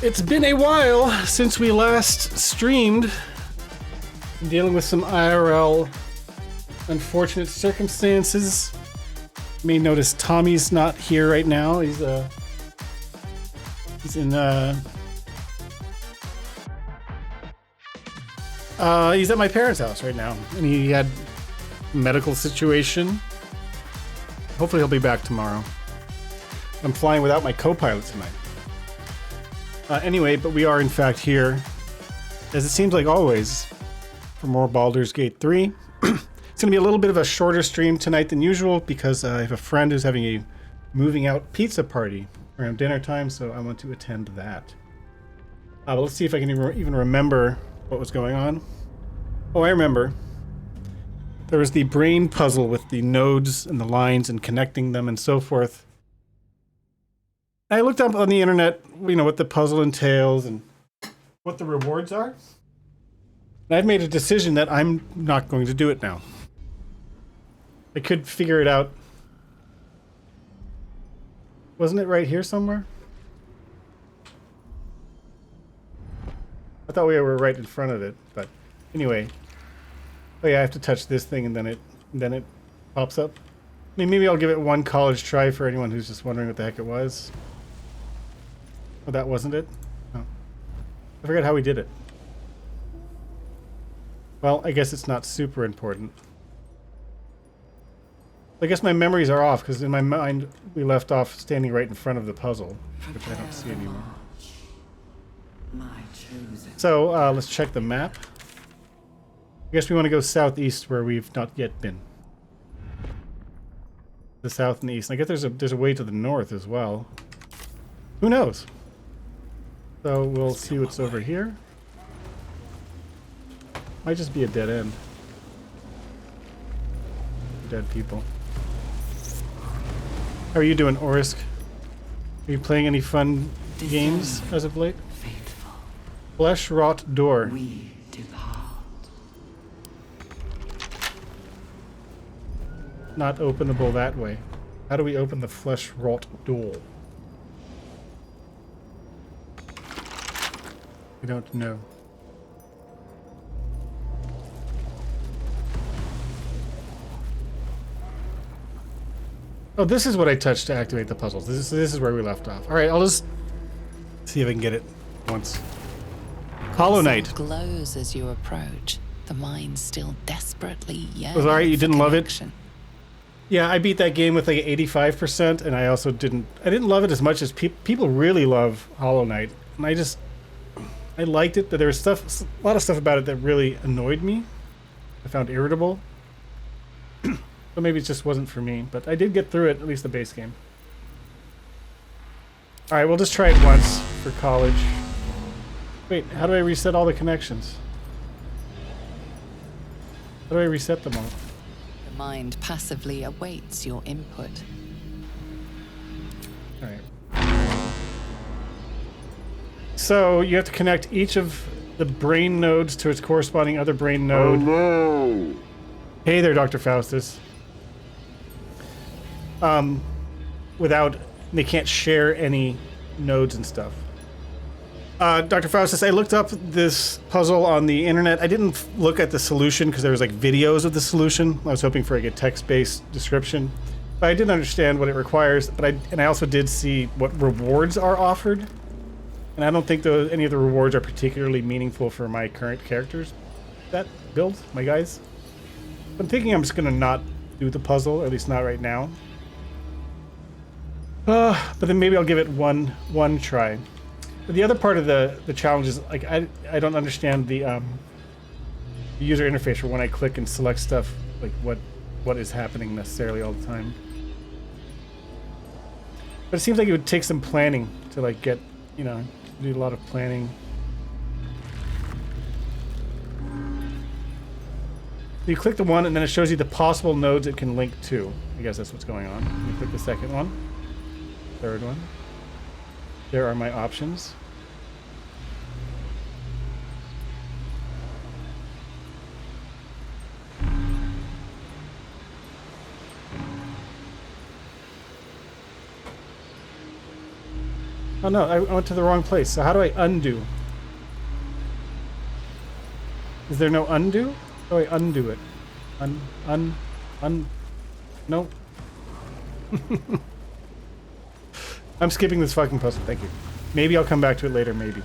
It's been a while since we last streamed. I'm dealing with some IRL unfortunate circumstances. You may notice Tommy's not here right now. He's at my parents' house right now, and he had a medical situation. Hopefully he'll be back tomorrow. I'm flying without my co-pilot tonight. Anyway, but we are in fact here, as it seems like always, for more Baldur's Gate 3. It's going to be a little bit of a shorter stream tonight than usual because I have a friend who's having a moving out pizza party around dinner time, so I want to attend that. But let's see if I can even remember what was going on. Oh, I remember. There was the brain puzzle with the nodes and the lines and connecting them and so forth. I looked up on the internet, you know, what the puzzle entails and what the rewards are. And I've made a decision that I'm not going to do it now. I could figure it out. Wasn't it right here somewhere? I thought we were right in front of it, but anyway. Oh yeah, I have to touch this thing and then it pops up. I mean, maybe I'll give it one college try for anyone who's just wondering what the heck it was. Oh, that wasn't it? Oh. I forgot how we did it. Well, I guess it's not super important. I guess my memories are off, because in my mind, we left off standing right in front of the puzzle, which I don't see anymore. So, let's check the map. I guess we want to go southeast, where we've not yet been. The south and the east. I guess there's a way to the north as well. Who knows? So we'll see what's over here. Might just be a dead end. Dead people. How are you doing, Orisk? Are you playing any fun games as of late? Faithful. Flesh Rot Door. We depart. Not openable that way. How do we open the Flesh Rot Door? I don't know. Oh, this is what I touched to activate the puzzles. This is where we left off. All right, I'll just see if I can get it once. Hollow Knight. Glows as you approach. The mind still desperately yearns. Was all right. You didn't love it? Connection. Yeah, I beat that game with like 85%, and I also didn't love it as much as people really love Hollow Knight, and I liked it, but there was a lot of stuff about it that really annoyed me. I found irritable. So maybe it just wasn't for me, but I did get through it, at least the base game. All right, we'll just try it once for college. Wait, how do I reset all the connections? How do I reset them all? The mind passively awaits your input. All right. So you have to connect each of the brain nodes to its corresponding other brain node. Hello. Hey there, Dr. Faustus. They can't share any nodes and stuff. Dr. Faustus, I looked up this puzzle on the internet. I didn't look at the solution because there was like videos of the solution. I was hoping for like a text-based description. But I did understand what it requires, and I also did see what rewards are offered. And I don't think any of the rewards are particularly meaningful for my current characters. That build, my guys. I'm thinking I'm just gonna not do the puzzle, at least not right now. But then maybe I'll give it one try. But the other part of the challenge is like I don't understand the user interface for when I click and select stuff, like what is happening necessarily all the time. But it seems like it would take some planning to like get, you know, do a lot of planning. You click the one and then it shows you the possible nodes it can link to. I guess that's what's going on. You click the second one. Third one. There are my options. Oh no, I went to the wrong place. So how do I undo? Is there no undo? How do I undo it? No. I'm skipping this fucking puzzle, thank you. Maybe I'll come back to it later, maybe.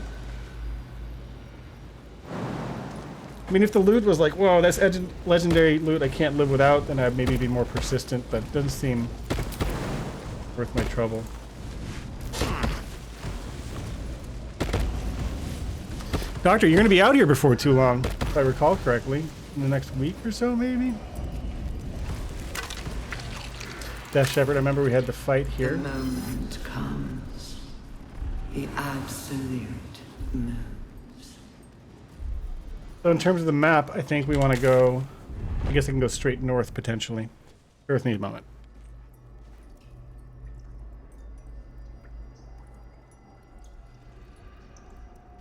I mean, if the loot was like, whoa, that's legendary loot I can't live without, then I'd maybe be more persistent, but it doesn't seem worth my trouble. Doctor, you're going to be out here before too long, if I recall correctly. In the next week or so, maybe? Death Shepherd, I remember we had the fight here. The moment comes. The absolute moves. So in terms of the map, I think we want to go... I guess I can go straight north, potentially. Bear with me a moment.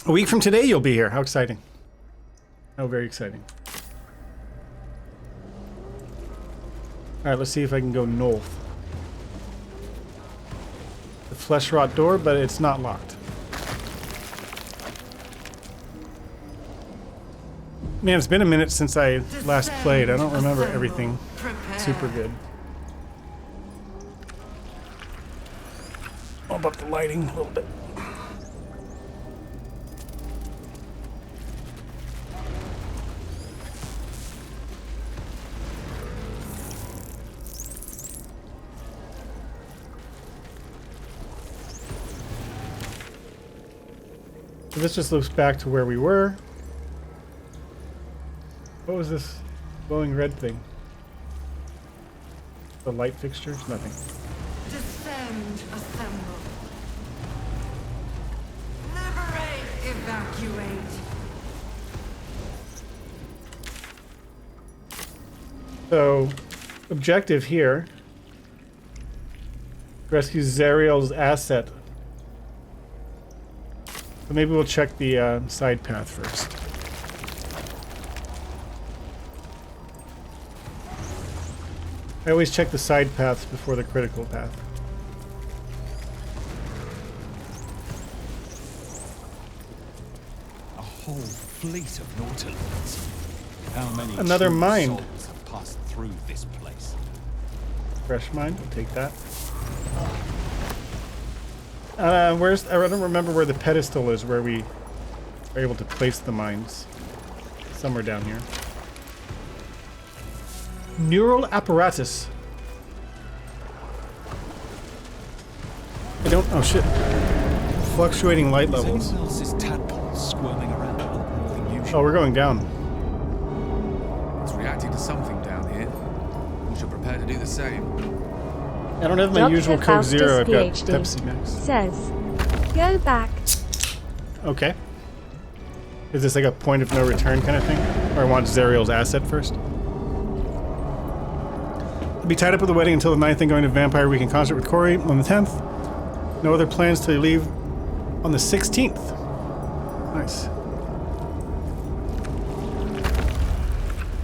A week from today, you'll be here. How exciting. Oh, very exciting. Alright, let's see if I can go north. The flesh rot door, but it's not locked. Man, it's been a minute since I last played. I don't remember everything super good. Bump up the lighting a little bit. So this just looks back to where we were. What was this glowing red thing? The light fixtures? Nothing. Descend, assemble. Liberate, evacuate. So, objective here. Rescue Zariel's asset. So maybe we'll check the side path first. I always check the side paths before the critical path. A whole fleet of Nautilus. How many Another true mind. souls have passed through this place? Fresh mine, we'll take that. Where's... I don't remember where the pedestal is where we are able to place the mines. Somewhere down here. Neural apparatus. I don't... Oh shit. Fluctuating light levels. Is anyone else's tadpoles squirming around other than usual? Oh, we're going down. It's reacting to something down here. We should prepare to do the same. I don't have my Dr. usual Coke Faustus Zero. I've got PhD Pepsi Max. says, go back. Okay. Is this like a point of no return kind of thing? Or I want Zariel's asset first? I'll be tied up with the wedding until the 9th and going to Vampire Week in concert with Corey on the 10th. No other plans to leave on the 16th. Nice.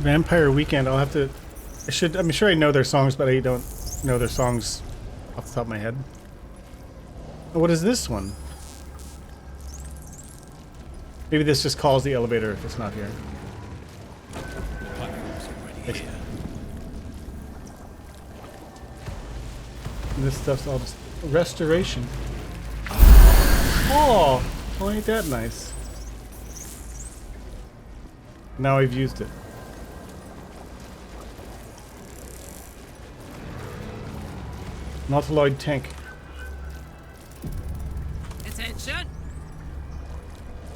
Vampire Weekend, I'll have to... I'm sure I know their songs, but I don't know their songs off the top of my head. Oh, what is this one? Maybe this just calls the elevator if it's not here. Platform's already here. And this stuff's all just restoration. Oh, ain't that nice? Now I've used it. Nautiloid tank. Attention!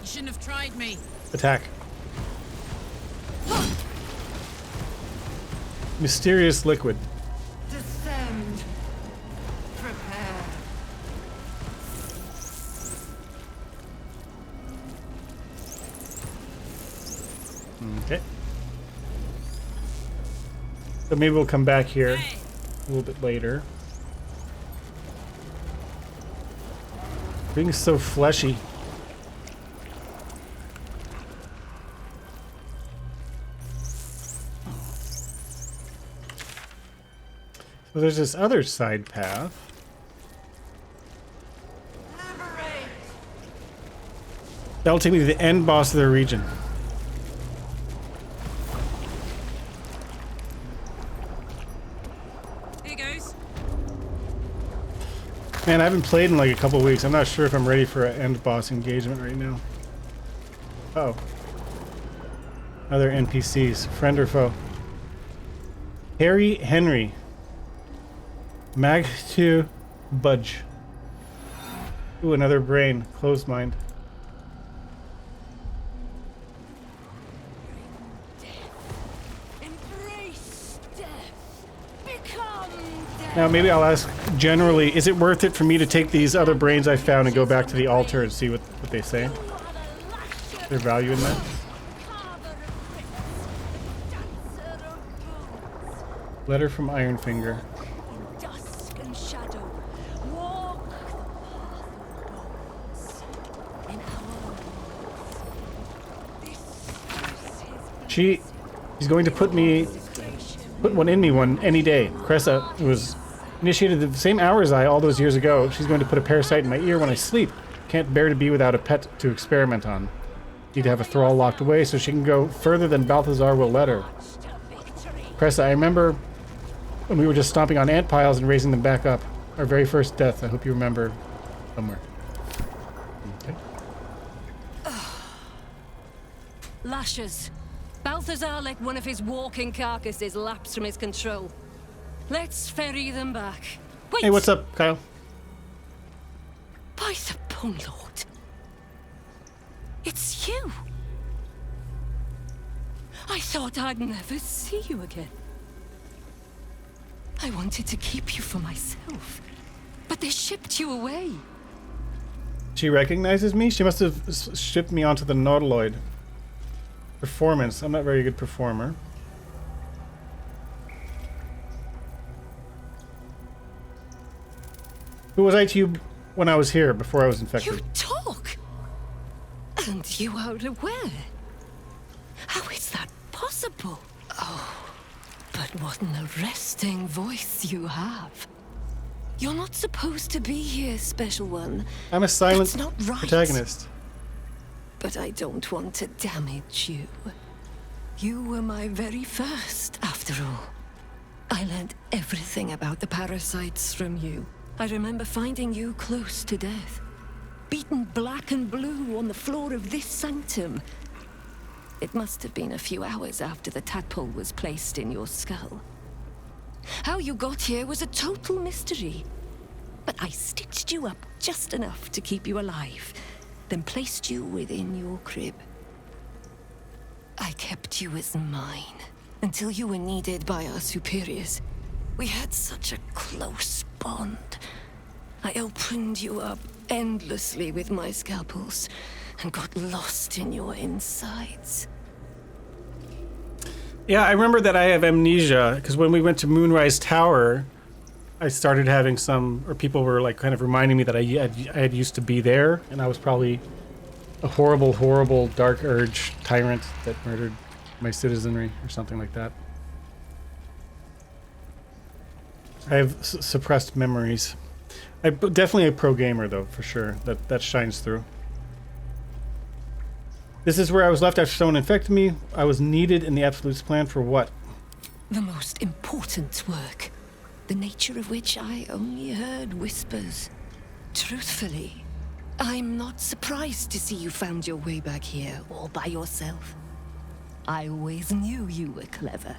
You shouldn't have tried me. Attack. Mysterious liquid. Descend. Prepare. Okay. So maybe we'll come back here Hey, a little bit later. Being so fleshy. So there's this other side path. Liberate, That'll take me to the end boss of their region. Here goes. Man, I haven't played in like a couple of weeks. I'm not sure if I'm ready for an end boss engagement right now. Oh. Other NPCs. Friend or foe? Harry Henry. Mag to Budge. Ooh, another brain. Closed mind. Embrace death. Become death. Now, maybe I'll ask generally, is it worth it for me to take these other brains I found and go back to the altar and see what they say? You are the lasher, Their value in that? carver of bricks, dancer of bones. Letter from Ironfinger. In dusk and shadow, walk the path of bones. In our lives, this is his He's going to put one in me any day. Cressa was initiated the same hour as I all those years ago. She's going to put a parasite in my ear when I sleep. Can't bear to be without a pet to experiment on. Need to have a thrall locked away so she can go further than Balthazar will let her. Cressa, I remember when we were just stomping on ant piles and raising them back up. Our very first death. I hope you remember somewhere. Okay. Lashes. Balthazar let one of his walking carcasses lapse from his control. Let's ferry them back. Wait! Hey, what's up, Kyle? By the bone lord. It's you. I thought I'd never see you again. I wanted to keep you for myself, but they shipped you away. She recognizes me? She must have shipped me onto the Nautiloid. Performance. I'm not a very good performer. Who was I to you when I was here, before I was infected? You talk! And you are aware. How is that possible? Oh, but what an arresting voice you have. You're not supposed to be here, Special One. I'm a silent That's not right. protagonist. But I don't want to damage you. You were my very first, after all. I learned everything about the parasites from you. I remember finding you close to death, beaten black and blue on the floor of this sanctum. It must have been a few hours after the tadpole was placed in your skull. How you got here was a total mystery. But I stitched you up just enough to keep you alive, then placed you within your crib. I kept you as mine until you were needed by our superiors. We had such a close bond. I opened you up endlessly with my scalpels and got lost in your insides. Yeah, I remember that I have amnesia, because when we went to Moonrise Tower, I started having or people were like kind of reminding me that I had used to be there, and I was probably a horrible, horrible Dark Urge tyrant that murdered my citizenry, or something like that. I have suppressed memories. I'm definitely a pro gamer, though, for sure. That shines through. This is where I was left after someone infected me. I was needed in the Absolute's plan for what? The most important work, the nature of which I only heard whispers. Truthfully, I'm not surprised to see you found your way back here all by yourself. I always knew you were clever.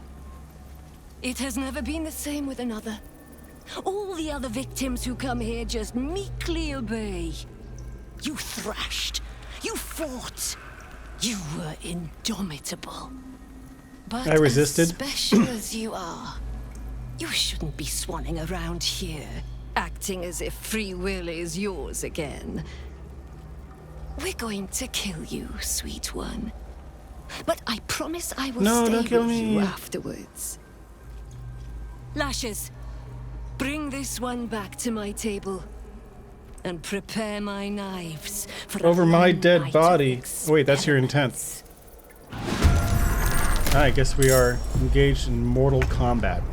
It has never been the same with another. All the other victims who come here just meekly obey. You thrashed. You fought. You were indomitable. But I resisted. as special as you are, you shouldn't be swanning around here, acting as if free will is yours again. We're going to kill you, sweet one. But I promise I will No, stay don't kill with me. you afterwards. Lashes, bring this one back to my table. And prepare my knives for Over a my long dead night body. of Oh, wait, that's your intent. experiments. I guess we are engaged in mortal combat.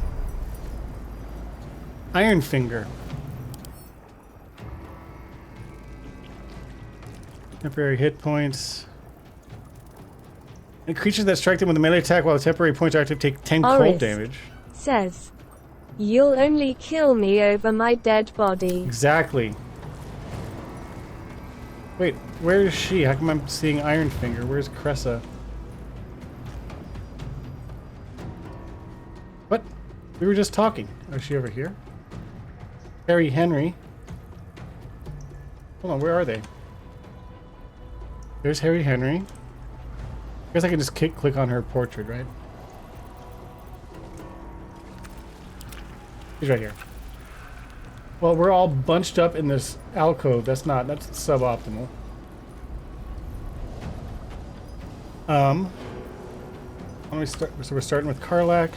Ironfinger. Temporary hit points. And creatures that strike them with a melee attack while temporary points are active take 10 cold Oris damage. says, "You'll only kill me over my dead body." Exactly. Wait, where is she? How come I'm seeing Iron Finger? Where's Cressa? What? We were just talking. Oh, is she over here? Harry Henry. Hold on, where are they? There's Harry Henry. I guess I can just click on her portrait, right? He's right here. Well, we're all bunched up in this alcove. That's suboptimal. Why don't we start? So we're starting with Karlak.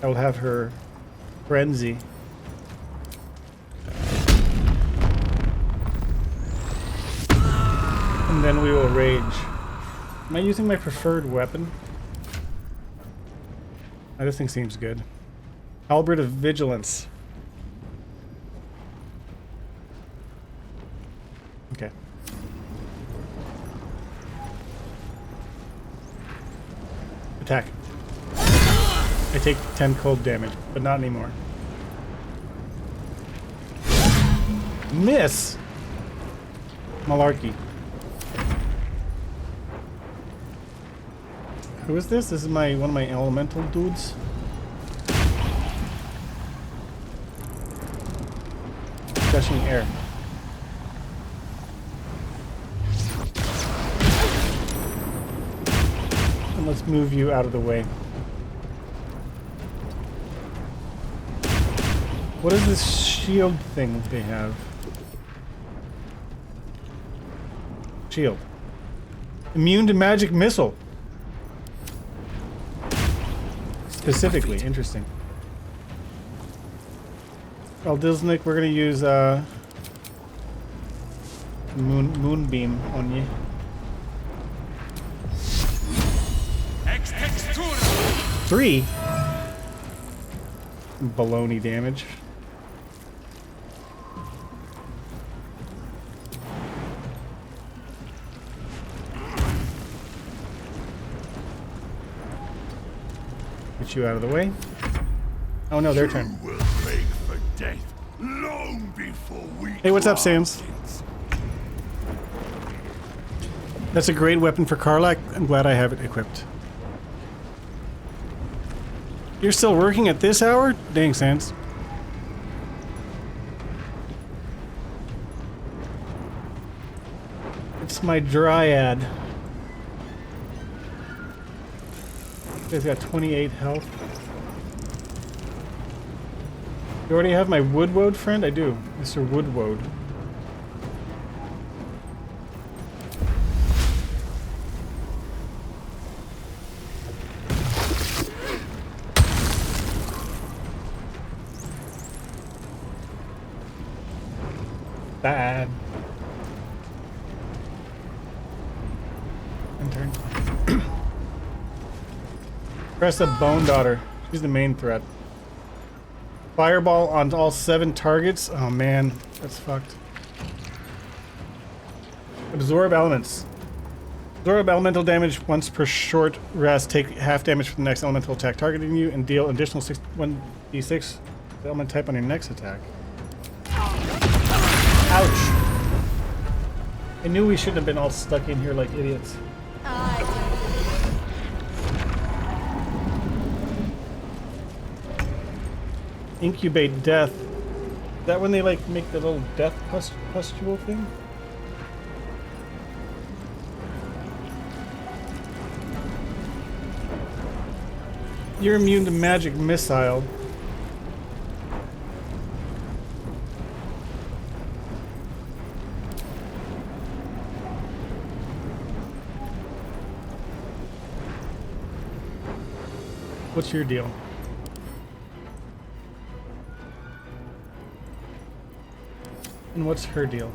I will have her frenzy. And then we will rage. Am I using my preferred weapon? Oh, this thing seems good. Halberd of Vigilance. Okay. Attack. I take 10 cold damage, but not anymore. Miss! Malarkey. Who is this? This is one of my elemental dudes. Gushing air. And let's move you out of the way. What is this shield thing they have? Shield. Immune to magic missile. Specifically, interesting. Well, Disnick, we're gonna use moonbeam on you. Three baloney damage. Get you out of the way. Oh no, their turn. You will beg for death long before we. Hey, what's up, Sams? That's a great weapon for Karlak. I'm glad I have it equipped. You're still working at this hour? Dang, Sans. It's my Dryad. He's got 28 health. You already have my Woodwode friend? I do. Mr. Woodwode. Bad. Intern. Press a Bone Daughter. She's the main threat. Fireball on all 7 targets. Oh man, that's fucked. Absorb elements. Absorb elemental damage once per short rest. Take half damage from the next elemental attack targeting you, and deal additional 1d6 element type on your next attack. Ouch! I knew we shouldn't have been all stuck in here like idiots. Incubate death. Is that when they like make the little death pustule thing? You're immune to magic missile. What's your deal? And what's her deal?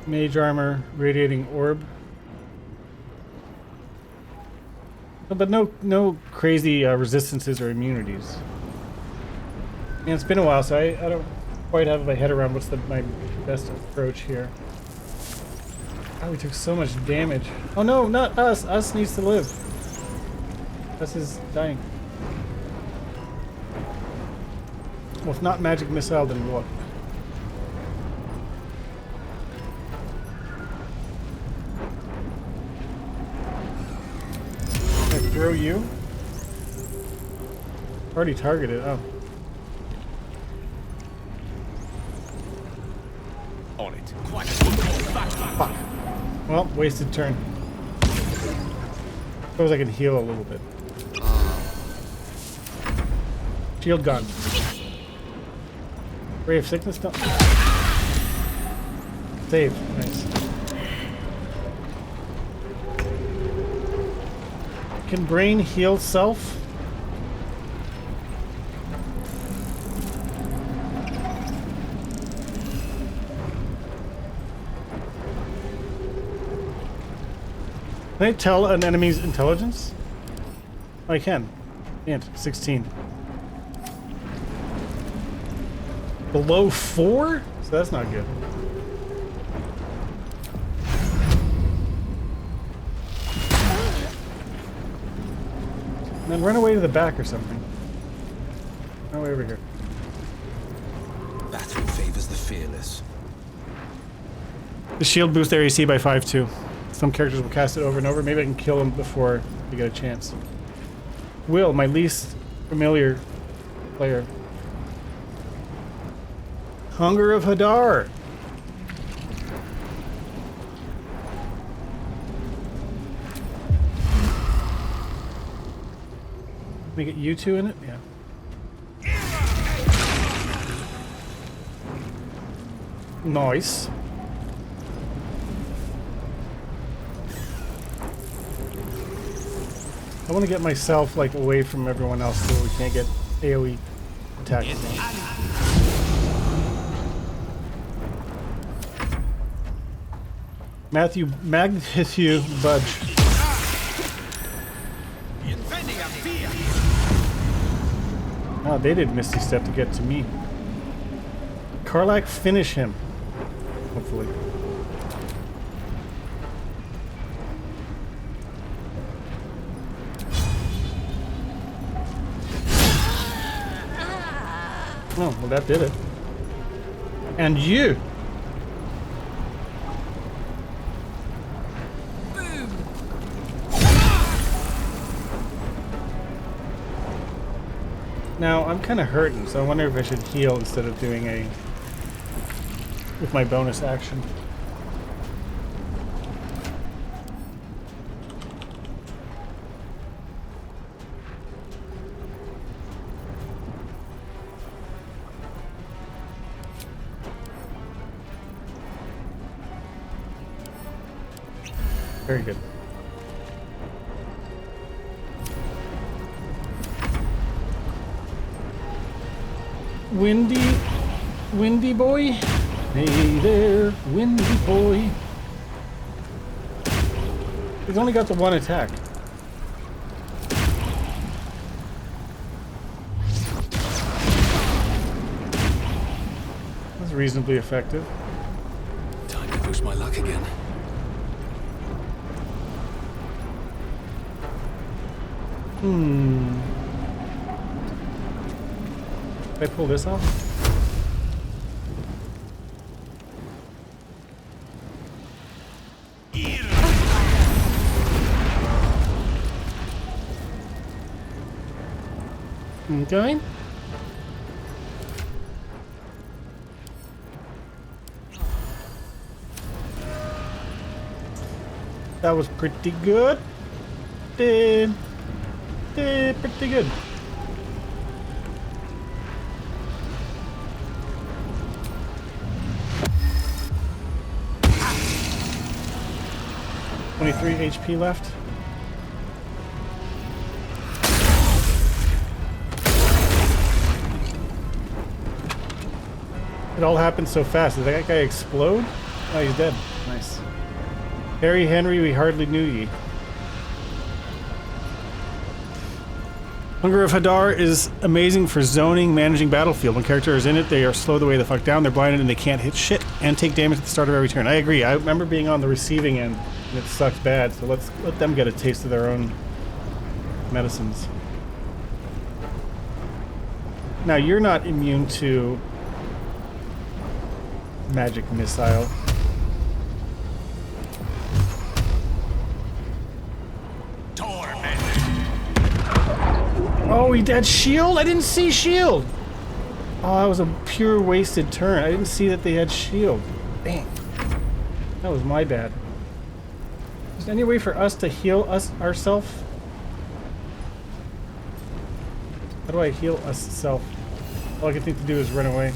Mage armor, radiating orb. But no crazy resistances or immunities. Man, it's been a while, so I don't quite have my head around what's my best approach here. Oh, we took so much damage. Oh no, not us. Us needs to live. Us is dying. Well, if not magic missile, then what? Can I throw you? Already targeted. Oh. On it. Quite. Fuck. Well, wasted turn. Suppose I can heal a little bit. Shield gone. Ray of sickness done. Save. Nice. Can brain heal self? Can I tell an enemy's intelligence? Oh, I can. Int, 16. Below 4? So that's not good. And then run away to the back or something. Run away over here. Battle favors the fearless. The shield boosts their AC by 5 too. Some characters will cast it over and over. Maybe I can kill them before they get a chance. Will, my least familiar player. Hunger of Hadar. Can we get you two in it? Yeah. Nice. I want to get myself like away from everyone else so we can't get AoE attacked. Matthew Budge. Oh, they did Misty Step to get to me. Karlak, finish him. Hopefully. Oh, well that did it. And you! Now, I'm kind of hurting, so I wonder if I should heal instead of doing a... with my bonus action. Very good. Windy boy. Hey there, windy boy. He's only got the one attack. That's reasonably effective. Time to push my luck again. Can I pull this off? Okay. That was pretty good. Pretty good. HP left. It all happened so fast. Did that guy explode? Oh, he's dead. Nice. Harry Henry, we hardly knew ye. Hunger of Hadar is amazing for zoning, managing battlefield. When character is in it, they are slowed the way the fuck down, they're blinded, and they can't hit shit, and take damage at the start of every turn. I agree. I remember being on the receiving end, and it sucks bad, so let's let them get a taste of their own medicines. Now, you're not immune to magic missile. Oh, he had shield? I didn't see shield! Oh, that was a pure wasted turn. I didn't see that they had shield. Dang. That was my bad. Is there any way for us to heal ourselves? How do I heal us self? All I can think to do is run away.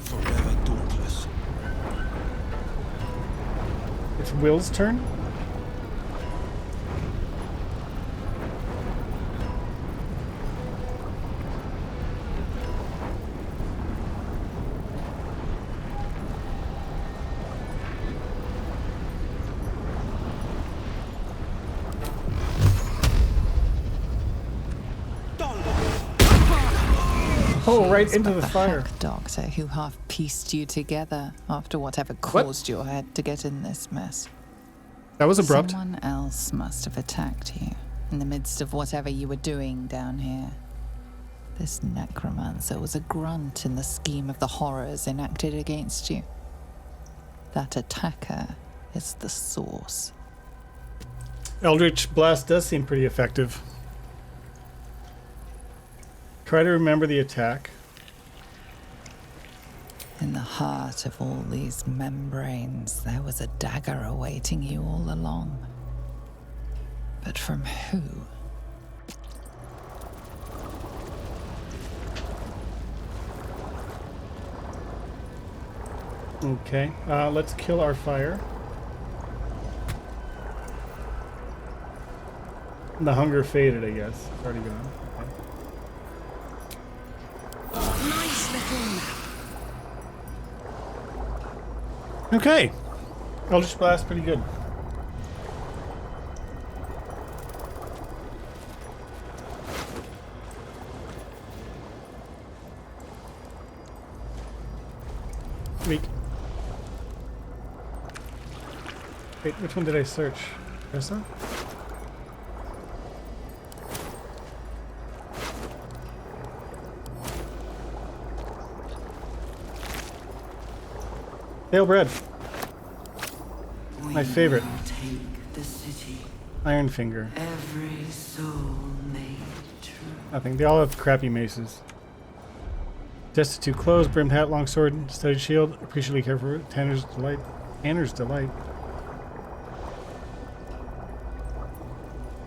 Forever dauntless. It's Will's turn? Oh, right into the fire. Heck, Doctor, who half pieced you together after whatever caused your head to get in this mess. That was abrupt. Someone else must have attacked you in the midst of whatever you were doing down here. This necromancer was a grunt in the scheme of the horrors enacted against you. That attacker is the source. Eldritch Blast does seem pretty effective. Try to remember the attack. In the heart of all these membranes, there was a dagger awaiting you all along. But from who? Okay, let's kill our fire. The hunger faded, I guess. It's already gone. Okay. Nice little nap. Okay. Eldritch Blast, pretty good. Weak. Wait, which one did I search? Essa? Pale bread. My favorite. Take the city. Iron Finger. Every soul made true. Nothing. They all have crappy maces. Destitute clothes, brimmed hat, long sword, studded shield, appreciably care for Tanner's delight. Tanner's delight.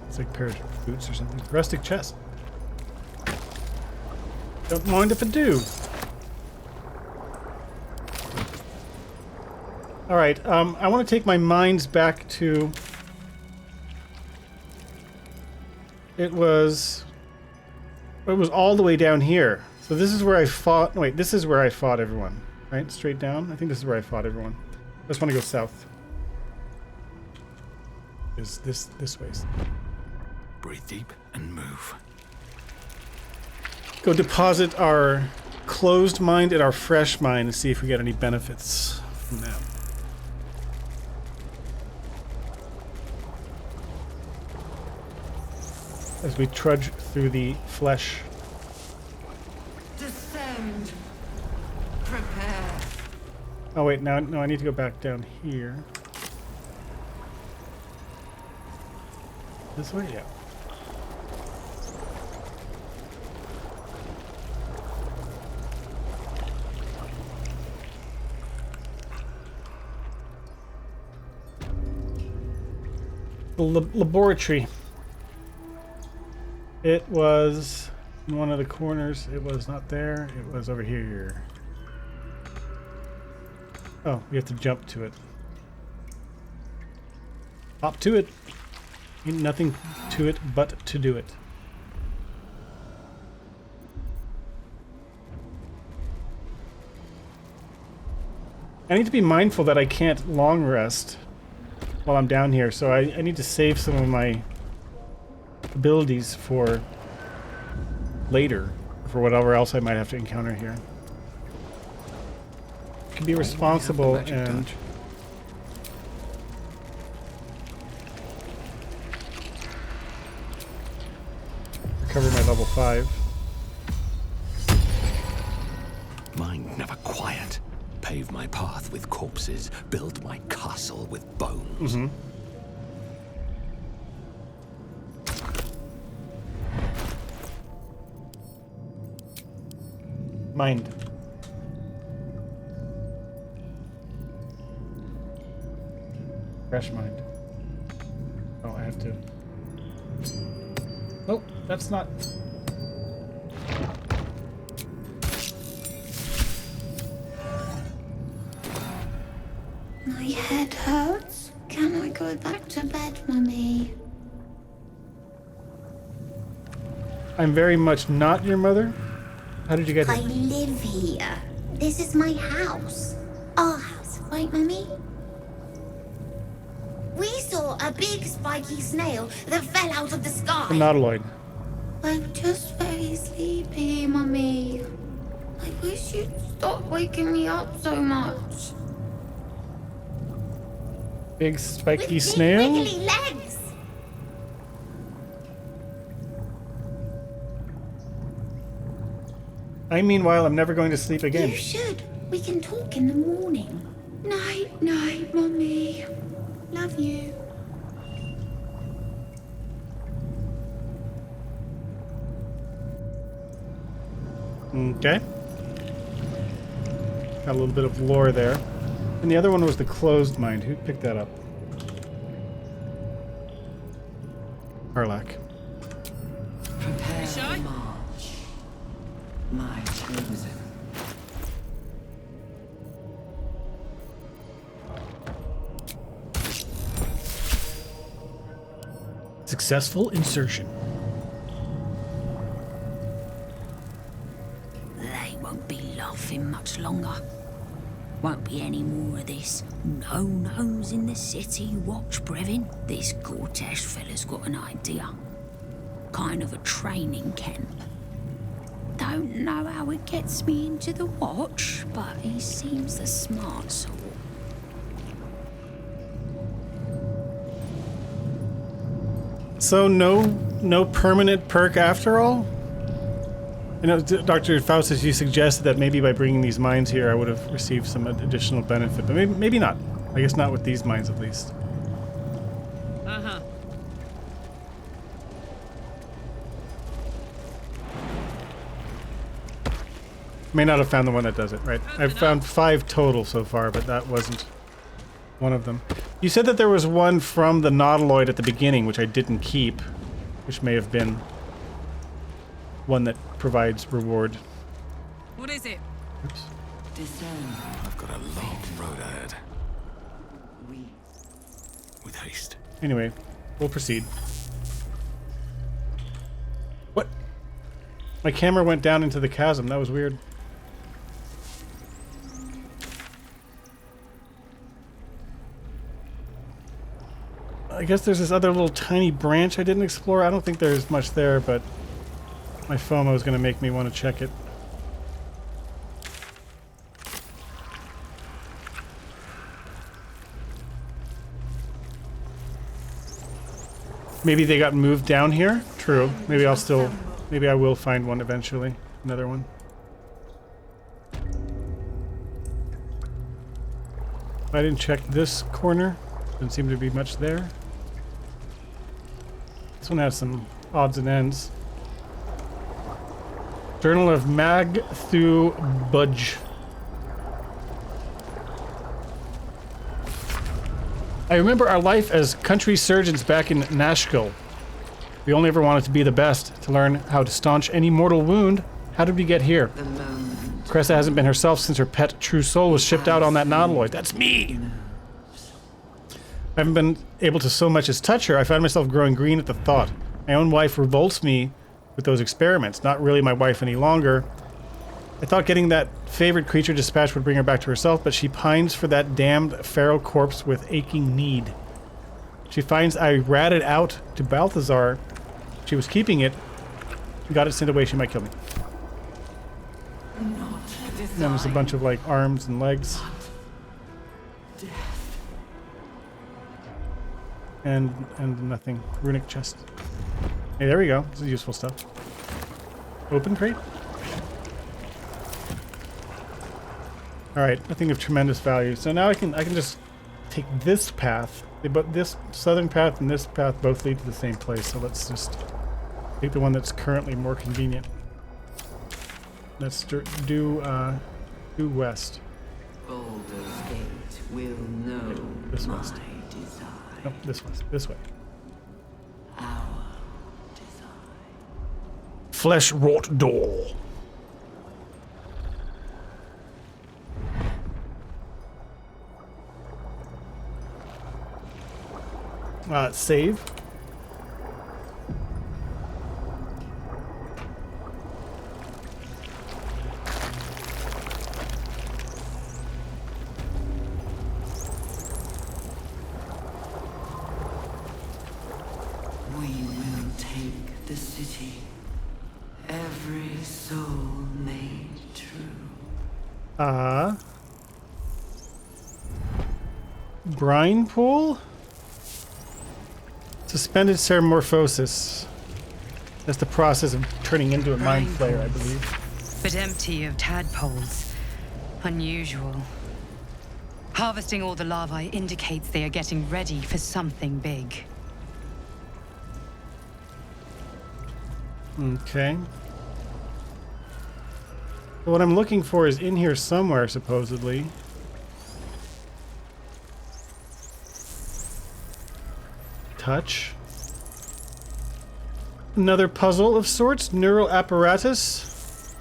It's like a pair of boots or something. Rustic chest. Don't mind if I do. Alright, I want to take my minds back to... It was all the way down here. So this is where I fought... Wait, this is where I fought everyone. Right? Straight down? I think this is where I fought everyone. I just want to go south. Is this way? Breathe deep and move. Go deposit our closed mind and our fresh mind and see if we get any benefits from that. As we trudge through the flesh. Descend. Prepare. Oh wait, no, I need to go back down here. This way? Yeah. The laboratory. It was in one of the corners. It was not there. It was over here. Oh, we have to jump to it. Hop to it. Ain't nothing to it but to do it. I need to be mindful that I can't long rest while I'm down here, so I need to save some of my abilities for later, for whatever else I might have to encounter here. Can be responsible and recover my level 5. Mind never quiet. Pave my path with corpses, build my castle with bones. Mind. Fresh mind. Oh, I have to. Nope, that's not. My head hurts. Can I go back to bed, Mummy? I'm very much not your mother. How did you get I here? live here. This is my house. Our house, right, Mummy? We saw a big spiky snail that fell out of the sky. The nautiloid. I'm just very sleepy, Mummy. I wish you'd stop waking me up so much. Big spiky With snail? big wiggly legs. I meanwhile, I'm never going to sleep again. You should. We can talk in the morning. Night, night, Mummy. Love you. Okay. Got a little bit of lore there. And the other one was the closed mind. Who picked that up? Harlack. Prepare for march. My chosen. Successful insertion. They won't be laughing much longer. Won't be any more of this. No-nos in the city, watch, Brevin. This Cortesh fella's got an idea. Kind of a training camp. Don't know how it gets me into the watch, but he seems the smart sort. So no permanent perk after all? I know, Dr. Faustus, you suggested that maybe by bringing these mines here I would have received some additional benefit, but maybe not. I guess not with these mines at least. Uh-huh. May not have found the one that does it, right? I've found 5 total so far, but that wasn't one of them. You said that there was one from the nautiloid at the beginning, which I didn't keep, which may have been one that provides reward. What is it? Oops. I've got a long road ahead. With haste. Anyway, we'll proceed. What? My camera went down into the chasm. That was weird. I guess there's this other little tiny branch I didn't explore. I don't think there's much there, but my FOMO is going to make me want to check it. Maybe they got moved down here? True. Maybe I will find one eventually. Another one. I didn't check this corner. Didn't seem to be much there. This one has some odds and ends. Journal of Magthu Budge. I remember our life as country surgeons back in Nashville. We only ever wanted to be the best, to learn how to staunch any mortal wound. How did we get here? Cressa hasn't been herself since her pet True Soul was shipped out on that nautiloid. That's me! I haven't been able to so much as touch her. I find myself growing green at the thought. My own wife revolts me with those experiments. Not really my wife any longer. I thought getting that favorite creature dispatched would bring her back to herself, but she pines for that damned feral corpse with aching need. She finds I ratted out to Balthazar she was keeping it, got it sent away, she might kill me. And then there's a bunch of like arms and legs. And nothing. Runic chest. Hey, there we go. This is useful stuff. Open crate. All right, nothing of tremendous value. So now I can just take this path. But this southern path and this path both lead to the same place. So let's just take the one that's currently more convenient. Let's do west. Baldur's Gate will know This west. my design. No, this west. This way. Our design. Flesh wrought door. Save. We will take the city. Every soul made true. Brine pool? Suspended metamorphosis. That's the process of turning into a mind flayer, I believe. But empty of tadpoles. Unusual. Harvesting all the larvae indicates they are getting ready for something big. Okay. Well, what I'm looking for is in here somewhere, supposedly. Touch. Another puzzle of sorts. Neural apparatus.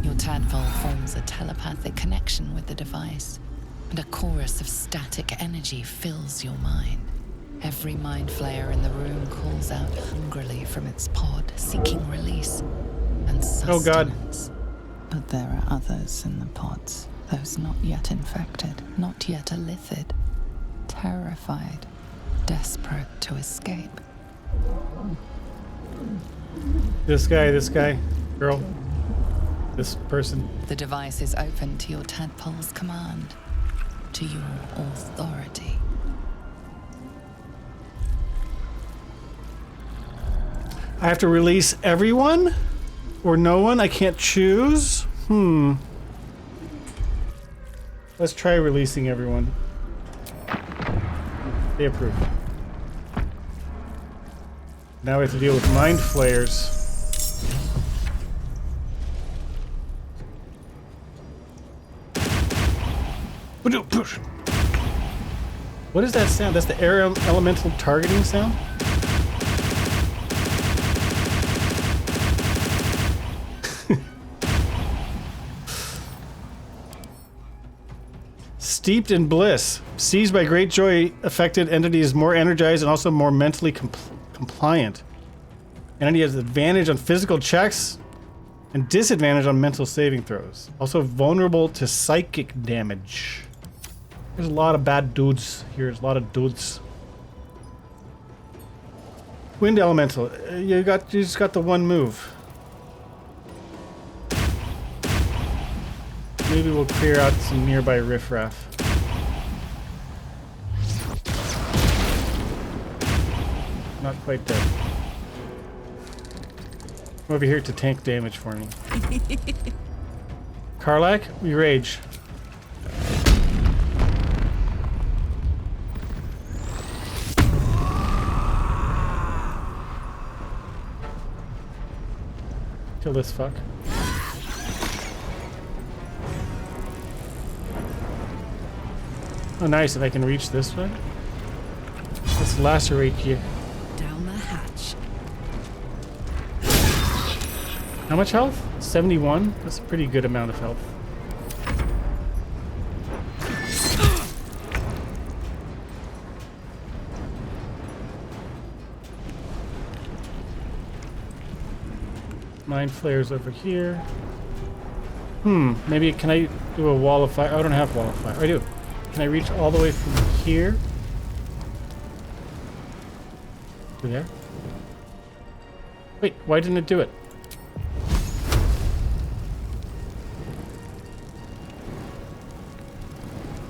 Your tadpole forms a telepathic connection with the device, and a chorus of static energy fills your mind. Every mind flayer in the room calls out hungrily from its pod, seeking release and sustenance. But there are others in the pods, those not yet infected, not yet elithid, terrified, desperate to escape. This guy, girl, this person. The device is open to your tadpole's command, to your authority. I have to release everyone? Or no one? I can't choose? Let's try releasing everyone. They approve. Now we have to deal with mind flayers. What is that sound? That's the air elemental targeting sound? Steeped in bliss. Seized by great joy, affected entity is more energized and also more mentally compliant. Entity has advantage on physical checks and disadvantage on mental saving throws. Also vulnerable to psychic damage. There's a lot of bad dudes here. There's a lot of dudes. Wind elemental. You just got the one move. Maybe we'll clear out some nearby riffraff. Not quite dead. Come over here to tank damage for me. Karlak, we rage. Kill this fuck. Oh nice, if I can reach this one. Let's lacerate you. Down the hatch. How much health? 71? That's a pretty good amount of health. Mind flares over here. Maybe can I do a wall of fire? Oh, I don't have wall of fire. I do. Can I reach all the way from here? To there? Wait, why didn't it do it?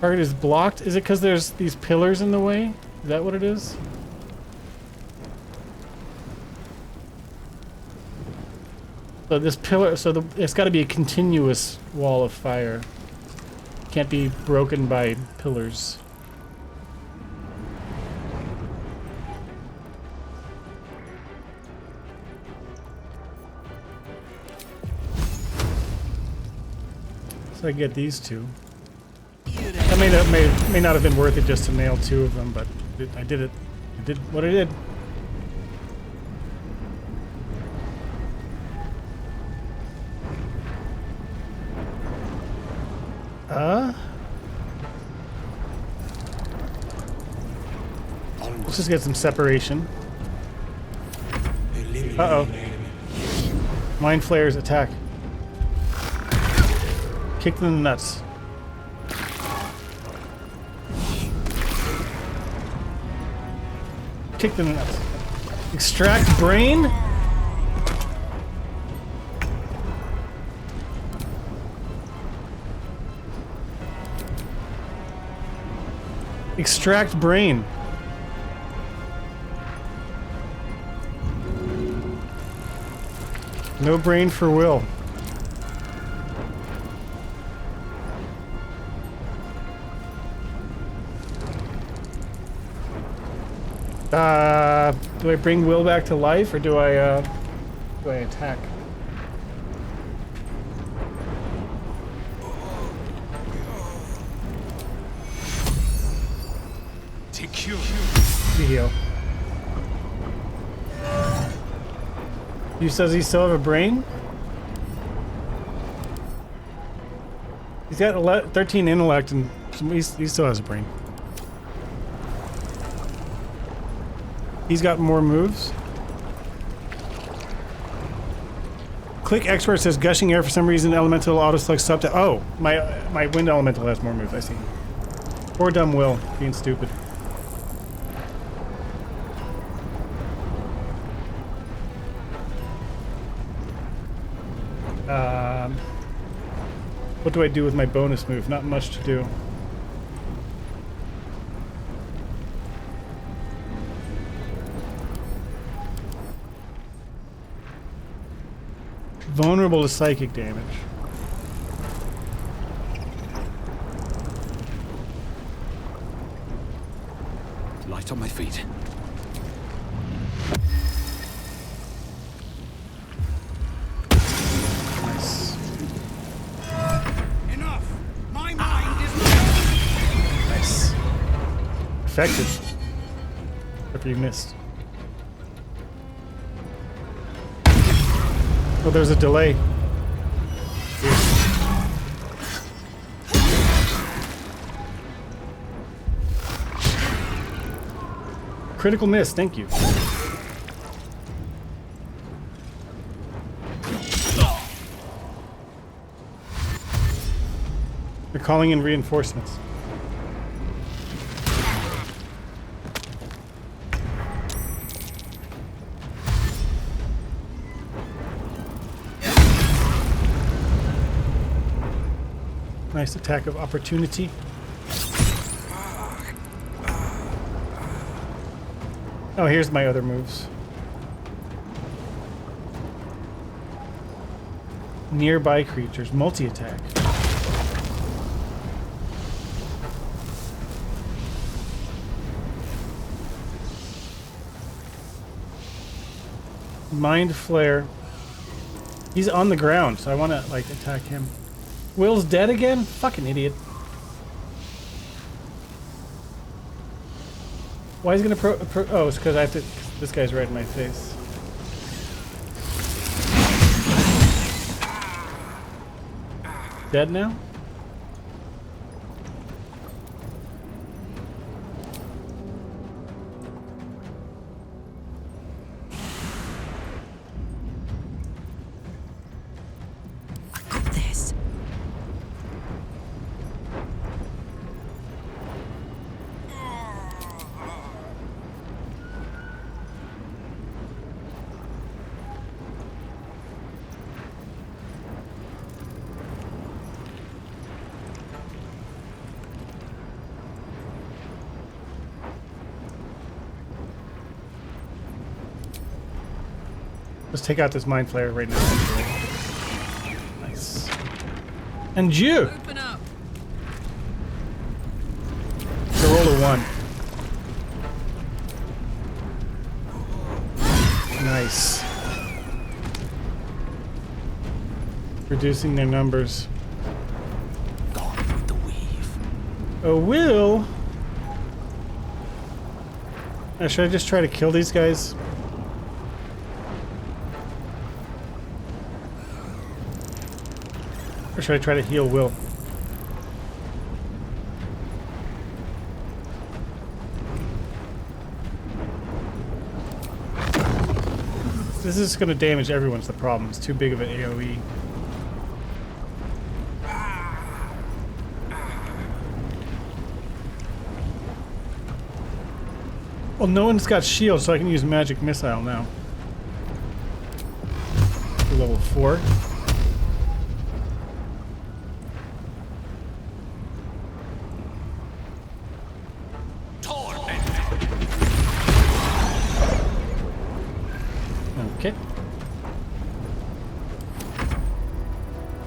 Target is blocked? Is it because there's these pillars in the way? Is that what it is? So this pillar, so it's got to be a continuous wall of fire. Can't be broken by pillars. So I get these two. That may not have been worth it just to nail two of them, but I did it. I did what I did. Let's just get some separation. Uh-oh. Mind flares attack. Kick them in the nuts. Kick them in the nuts. Extract brain? Extract brain. No brain for Will. Do I bring Will back to life, or do I attack? Heal. You says he still have a brain? He's got 13 intellect and he still has a brain. He's got more moves. Click expert says gushing air for some reason. Elemental auto select sub to. Oh, my wind elemental has more moves. I see. Poor dumb Will being stupid. What do I do with my bonus move? Not much to do. Vulnerable to psychic damage. Light on my feet. Nice. Enough! My mind is Nice. Effective. Except you missed. Oh, there's a delay. Critical miss, thank you. They're calling in reinforcements. Nice attack of opportunity. Oh, here's my other moves. Nearby creatures, multi-attack. Mind flare. He's on the ground, so I want to like attack him. Will's dead again? Fucking idiot. Why is he gonna oh, it's because I have to. This guy's right in my face. Dead now? Let's take out this mind flayer right now. Nice. And you! Open up. So roll a 1. Nice. Reducing their numbers. Gone with the weave. Oh, Will? Should I just try to kill these guys? Or should I try to heal Will? This is going to damage everyone's the problem. It's too big of an AoE. Well, no one's got shields, so I can use magic missile now. Level 4. Okay.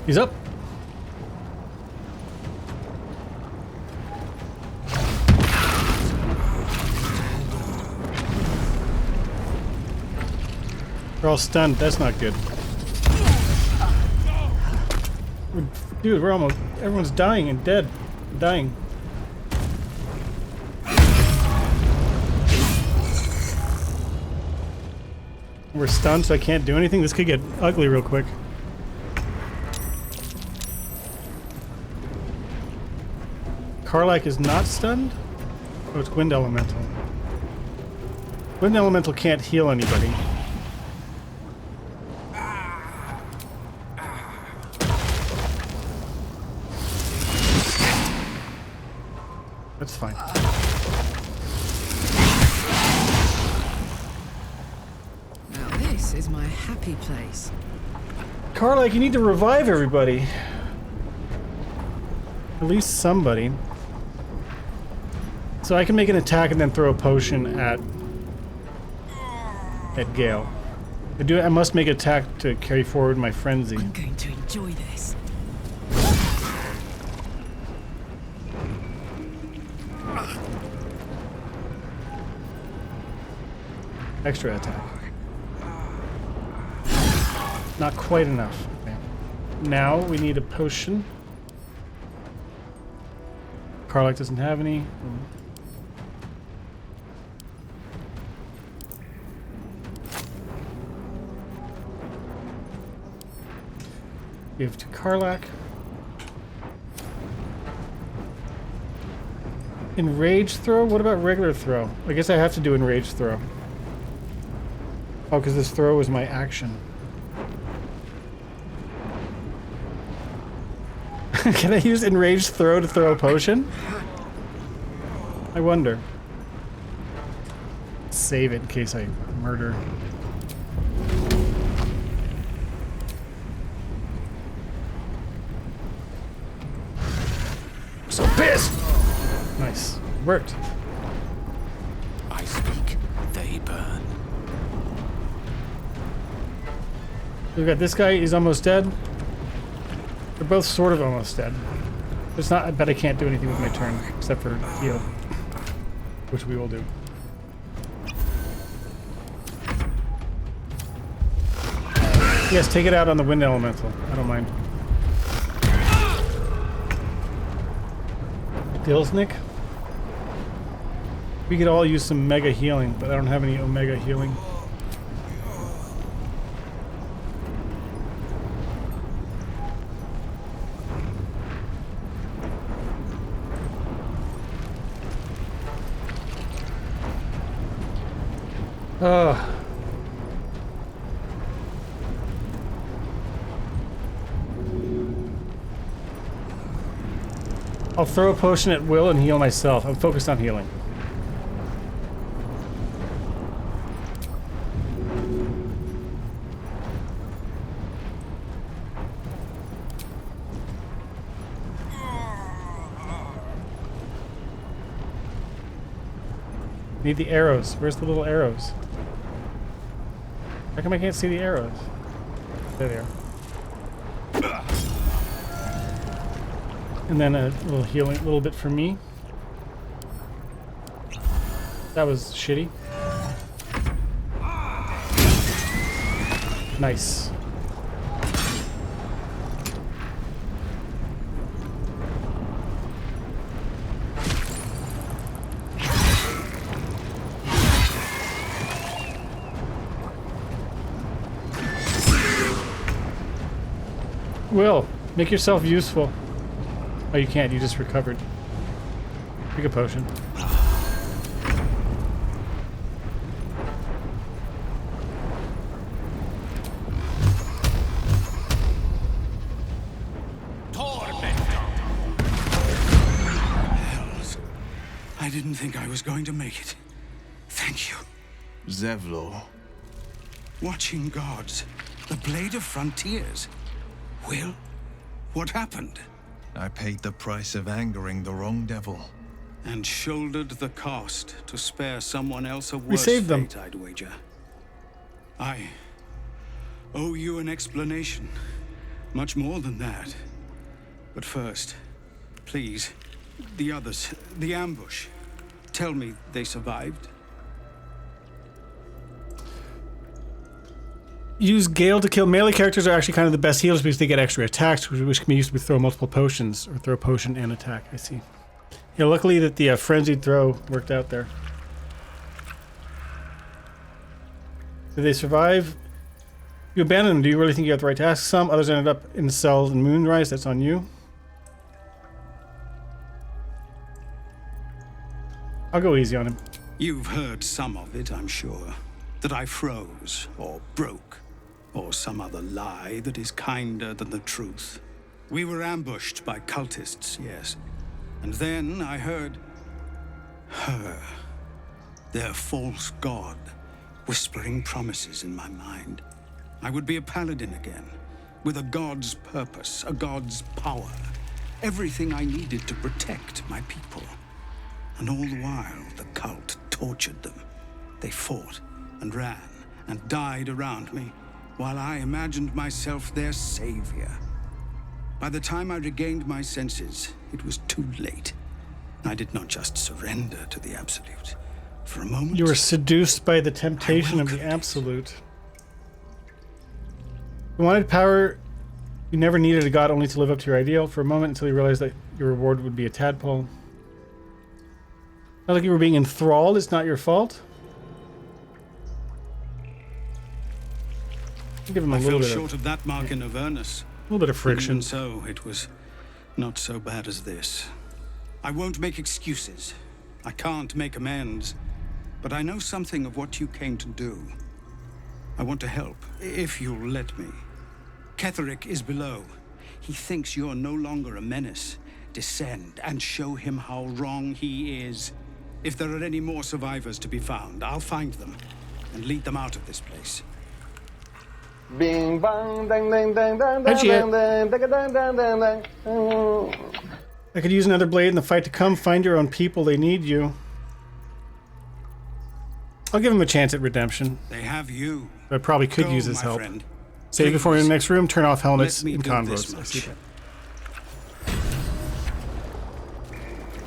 He's up. We're all stunned. That's not good. Dude, we're almost... Everyone's dying and dead. Dying. We're stunned, so I can't do anything. This could get ugly real quick. Karlach is not stunned? Oh, it's Wind Elemental. Wind Elemental can't heal anybody. That's fine. Now this is my happy place. Karlach, you need to revive everybody. At least somebody. So I can make an attack and then throw a potion at Gale. I must make an attack to carry forward my frenzy. I'm going to enjoy this. Extra attack. Not quite enough. Okay. Now we need a potion. Karlach doesn't have any. Give to Karlach. Enrage throw? What about regular throw? I guess I have to do enrage throw. Oh, because this throw is my action. Can I use enraged throw to throw a potion? I wonder. Save it in case I murder. So pissed! Nice. Worked. I speak, they burn. We've got this guy, he's almost dead. They're both sort of almost dead. It's not, I bet I can't do anything with my turn, except for heal. Which we will do. Yes, take it out on the wind elemental. I don't mind. Dilsnick? We could all use some mega healing, but I don't have any omega healing. I'll throw a potion at will and heal myself. I'm focused on healing. Need the arrows. Where's the little arrows? How come I can't see the arrows? There they are. And then a little healing, a little bit for me. That was shitty. Nice. Will, make yourself useful. Oh, you can't. You just recovered. Take a potion. Hells. I didn't think I was going to make it. Thank you. Zevlor. Watching gods. The Blade of Frontiers. Will, what happened? I paid the price of angering the wrong devil. And shouldered the cost to spare someone else a worse saved them. fate, I'd wager. I owe you an explanation. Much more than that. But first, please, the others, the ambush. Tell me they survived. Use Gale to kill. Melee characters are actually kind of the best healers because they get extra attacks, which can be used to throw multiple potions, or throw a potion and attack. I see. Yeah, luckily that the frenzied throw worked out there. Did they survive? You abandoned them. Do you really think you have the right to ask? Some others ended up in cells in Moonrise. That's on you. I'll go easy on him. You've heard some of it, I'm sure. That I froze, or broke, or some other lie that is kinder than the truth. We were ambushed by cultists, yes. And then I heard her, their false god, whispering promises in my mind. I would be a paladin again, with a god's purpose, a god's power. Everything I needed to protect my people. And all the while, the cult tortured them. They fought and ran and died around me, while I imagined myself their savior. By the time I regained my senses, it was too late. I did not just surrender to the Absolute. For a moment... You were seduced by the temptation of the Absolute. You wanted power. You never needed a god only to live up to your ideal for a moment until you realized that your reward would be a tadpole. Not like you were being enthralled. It's not your fault. Give him a little bit short of that mark in Avernus. A little bit of friction. Even so, it was not so bad as this. I won't make excuses. I can't make amends. But I know something of what you came to do. I want to help, if you'll let me. Ketherick is below. He thinks you're no longer a menace. Descend and show him how wrong he is. If there are any more survivors to be found, I'll find them and lead them out of this place. Bing bang dang dang dang dang dang dang dang dang dang dang. I could use another blade in the fight to come. Find your own people. They need you. I'll give him a chance at redemption. They have you. I probably could use his help. Friend. Save before we're in the next room. Turn off helmets Let me and do convos. this I see much. that.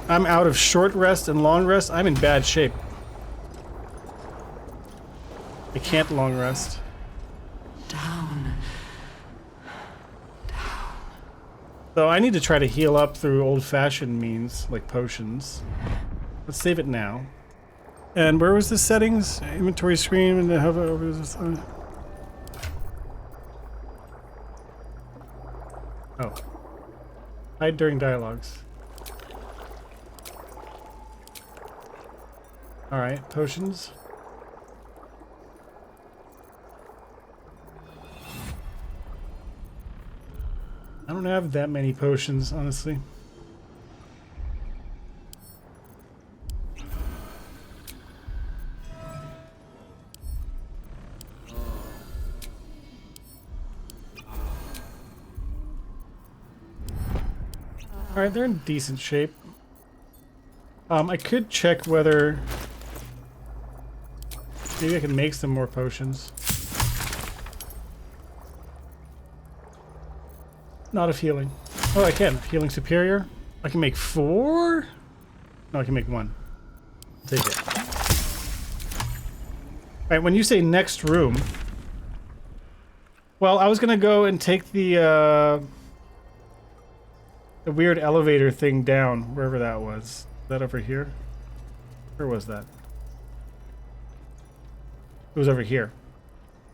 I'm out of short rest and long rest. I'm in bad shape. I can't long rest. Down. So I need to try to heal up through old-fashioned means, like potions. Let's save it now. And where was the settings? Inventory screen and the hover over this. Oh. Hide during dialogues. Alright, potions. I don't have that many potions, honestly. Alright, they're in decent shape. I could check whether... Maybe I can make some more potions. Not of healing. Oh, I can. Healing superior. I can make 4? No, I can make 1. Take it. Alright, when you say next room... Well, I was gonna go and take the weird elevator thing down, wherever that was. Is that over here? Where was that? It was over here,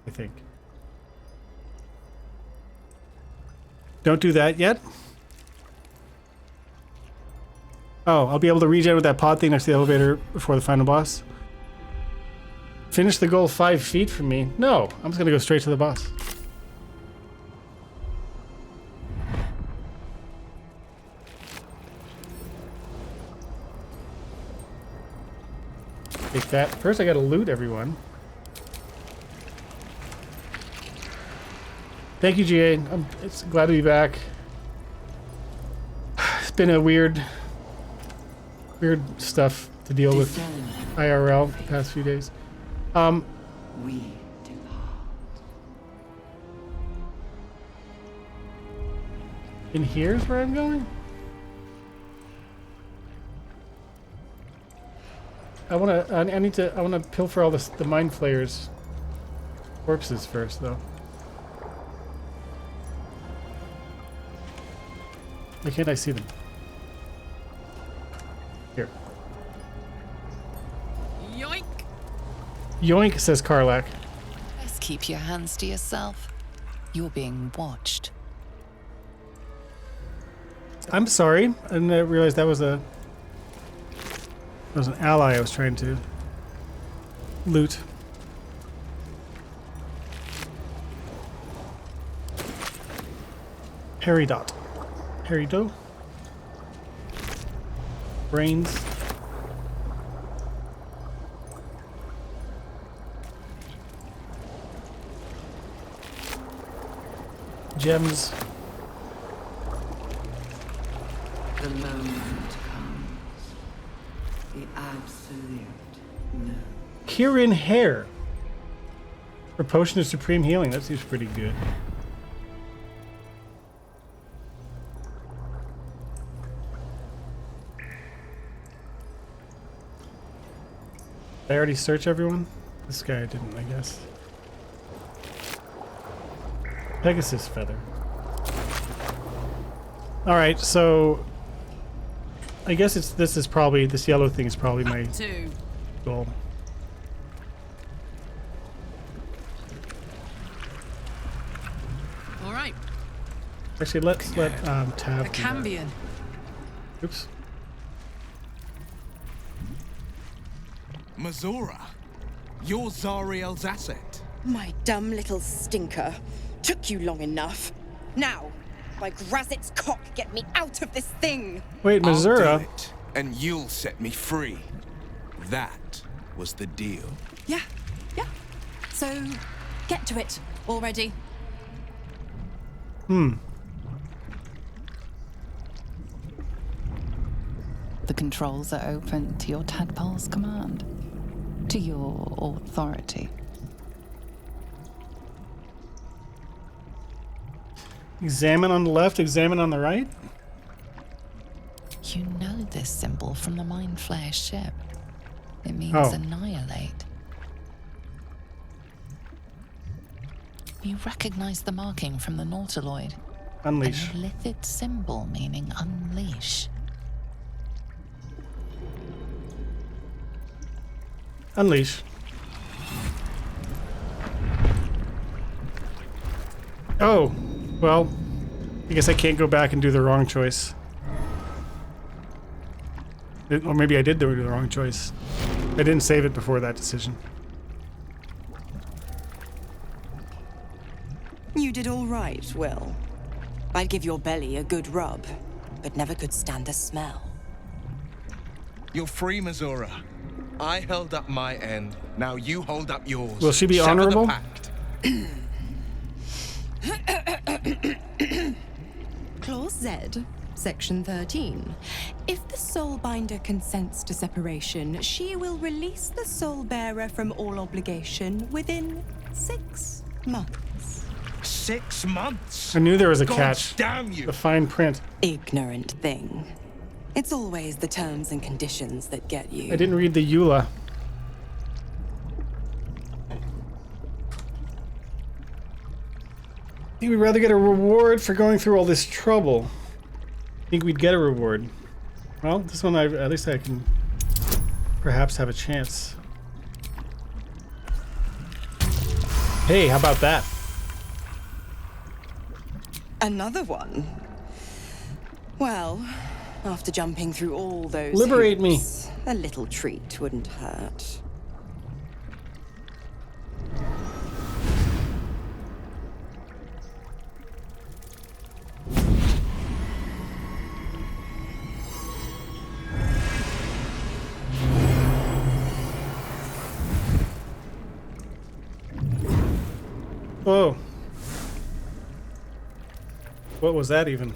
I think. Don't do that yet. Oh, I'll be able to regen with that pod thing next to the elevator before the final boss. Finish the goal 5 feet from me. No, I'm just gonna go straight to the boss. Take that. First I gotta loot everyone. Thank you, GA. It's glad to be back. It's been a weird stuff to deal with IRL the past few days. We depart. In here's where I'm going? I wanna pilfer all the mind flayers corpses first though. Why can't I see them? Here. Yoink! Yoink, says Karlak. Best keep your hands to yourself. You're being watched. I'm sorry. I didn't realize that was an ally I was trying to loot. Peridot. Peridot? Brains. Gems. The moment comes. The absolute no. Kirin Hair. For Potion of Supreme Healing. That seems pretty good. Did I already search everyone? This guy didn't, I guess. Pegasus Feather. Alright, so... I guess this yellow thing is probably my goal. Alright. Actually, let's let Tav. A Cambion. Oops. Mazora, you're Zariel's asset. My dumb little stinker. Took you long enough. Now, by Grazit's cock, get me out of this thing! Wait, Mazura. I'll do it, and you'll set me free. That was the deal. Yeah. So, get to it already. The controls are open to your tadpole's command. To your authority. Examine on the left, examine on the right? You know this symbol from the Mind Flayer ship. It means annihilate. You recognize the marking from the Nautiloid. Unleash. An illithid symbol meaning unleash. Unleash. Oh, well, I guess I can't go back and do the wrong choice. Or maybe I did do the wrong choice. I didn't save it before that decision. You did all right, Will. I'd give your belly a good rub, but never could stand the smell. You're free, Mazora. I held up my end. Now you hold up yours. Will she be Sever honorable? The pact. Clause Z, Section 13. If the Soulbinder consents to separation, she will release the Soul Bearer from all obligation within 6 months. 6 months. I knew there was a God catch. Damn you. The fine print. Ignorant thing. It's always the terms and conditions that get you. I didn't read the EULA. I think we'd rather get a reward for going through all this trouble. I think we'd get a reward. Well, this one at least I can perhaps have a chance. Hey, how about that? Another one? Well, after jumping through all those Liberate me. hoops, a little treat wouldn't hurt. Whoa. What was that even?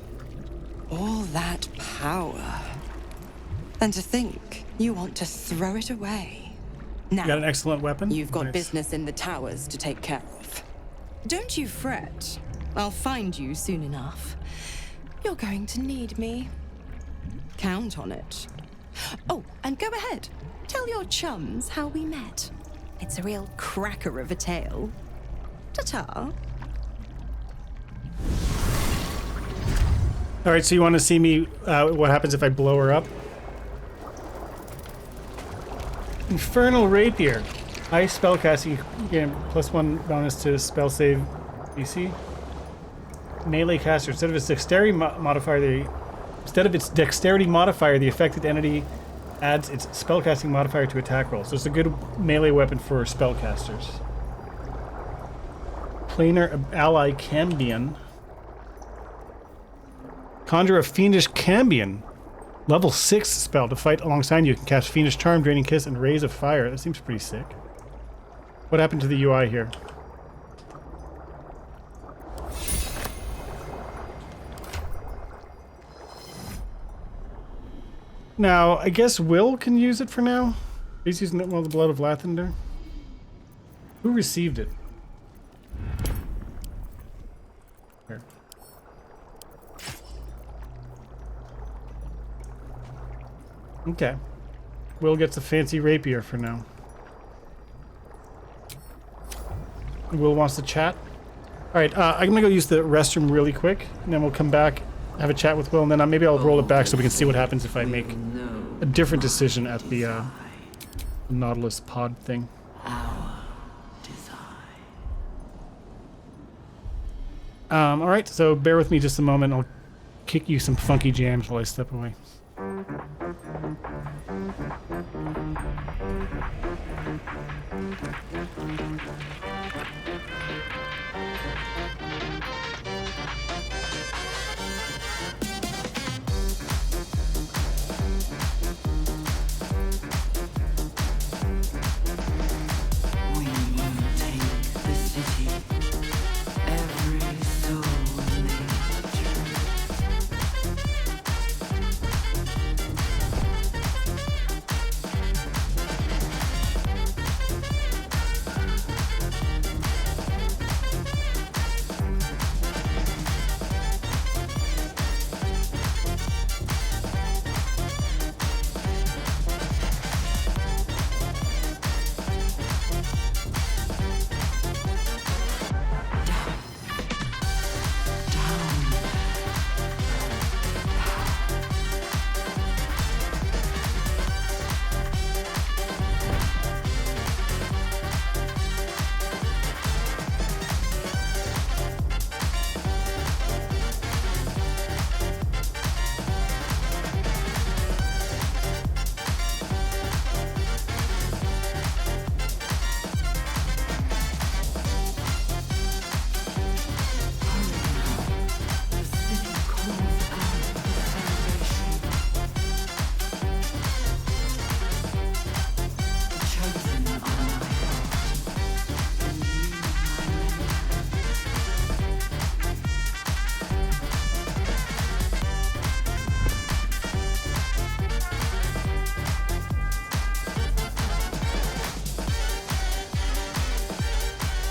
All that power. And to think you want to throw it away. Now, You got an excellent weapon? you've got Nice. business in the towers to take care of. Don't you fret. I'll find you soon enough. You're going to need me. Count on it. Oh, and go ahead. Tell your chums how we met. It's a real cracker of a tale. Ta-ta. All right, so you want to see me, what happens if I blow her up? Infernal Rapier. High spellcasting, gain +1 bonus to spell save DC. Melee caster. Instead of its dexterity modifier, the affected entity adds its spellcasting modifier to attack roll. So it's a good melee weapon for spellcasters. Planar ally Cambion. Conjure a Fiendish Cambion. Level 6 spell. To fight alongside you can cast Fiendish Charm, Draining Kiss, and Rays of Fire. That seems pretty sick. What happened to the UI here? Now, I guess Will can use it for now. He's using it while the Blood of Lathander. Who received it? Here. Okay. Will gets a fancy rapier for now. Will wants to chat. Alright, I'm gonna go use the restroom really quick, and then we'll come back, have a chat with Will, and then maybe I'll roll it back so we can see what happens if I make a different decision at the Nautilus pod thing. Alright, so bear with me just a moment. I'll kick you some funky jams while I step away.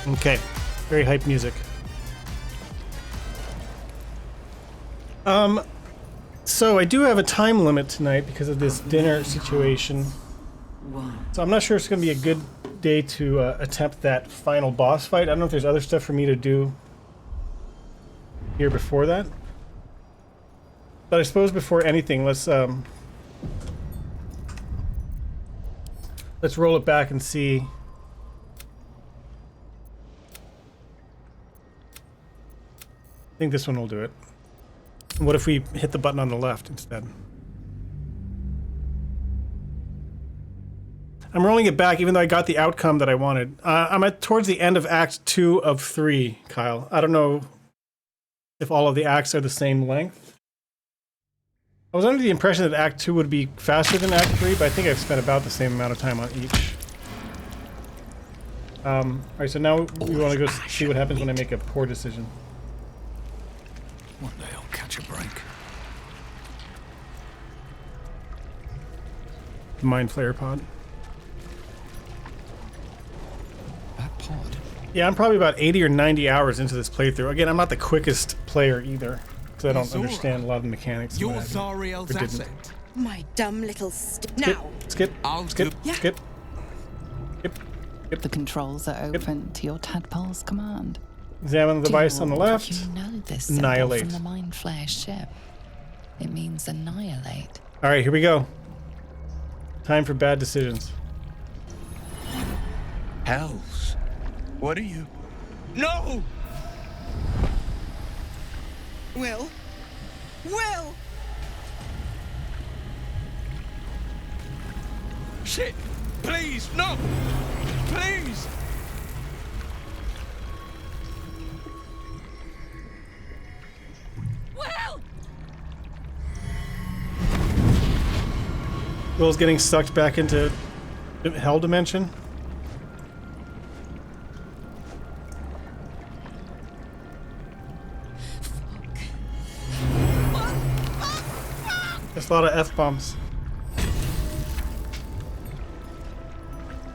Okay, very hype music. So I do have a time limit tonight because of this dinner situation. So I'm not sure it's going to be a good day to attempt that final boss fight. I don't know if there's other stuff for me to do here before that. But I suppose before anything, let's roll it back and see. I think this one will do it. What if we hit the button on the left instead? I'm rolling it back even though I got the outcome that I wanted. I'm towards the end of Act 2 of 3, Kyle. I don't know if all of the acts are the same length. I was under the impression that Act 2 would be faster than Act 3, but I think I've spent about the same amount of time on each. Alright, so now we want to go see what happens when I make a poor decision. One day I'll catch a break. The Mind Flayer pod. That pod? Yeah, I'm probably about 80 or 90 hours into this playthrough. Again, I'm not the quickest player either, because I don't understand a lot of the mechanics. You're Zariel's asset. My dumb little Skip. now. Skip. The controls are open to your tadpole's command. Examine the device on the left. You know this symbol Annihilate. from the Mind Flayer ship. It means annihilate. All right, here we go. Time for bad decisions. Hells. What are you? No! Will? Will! Shit! Please, no! Please! Will! Will's getting sucked back into hell dimension. There's a lot of F-bombs.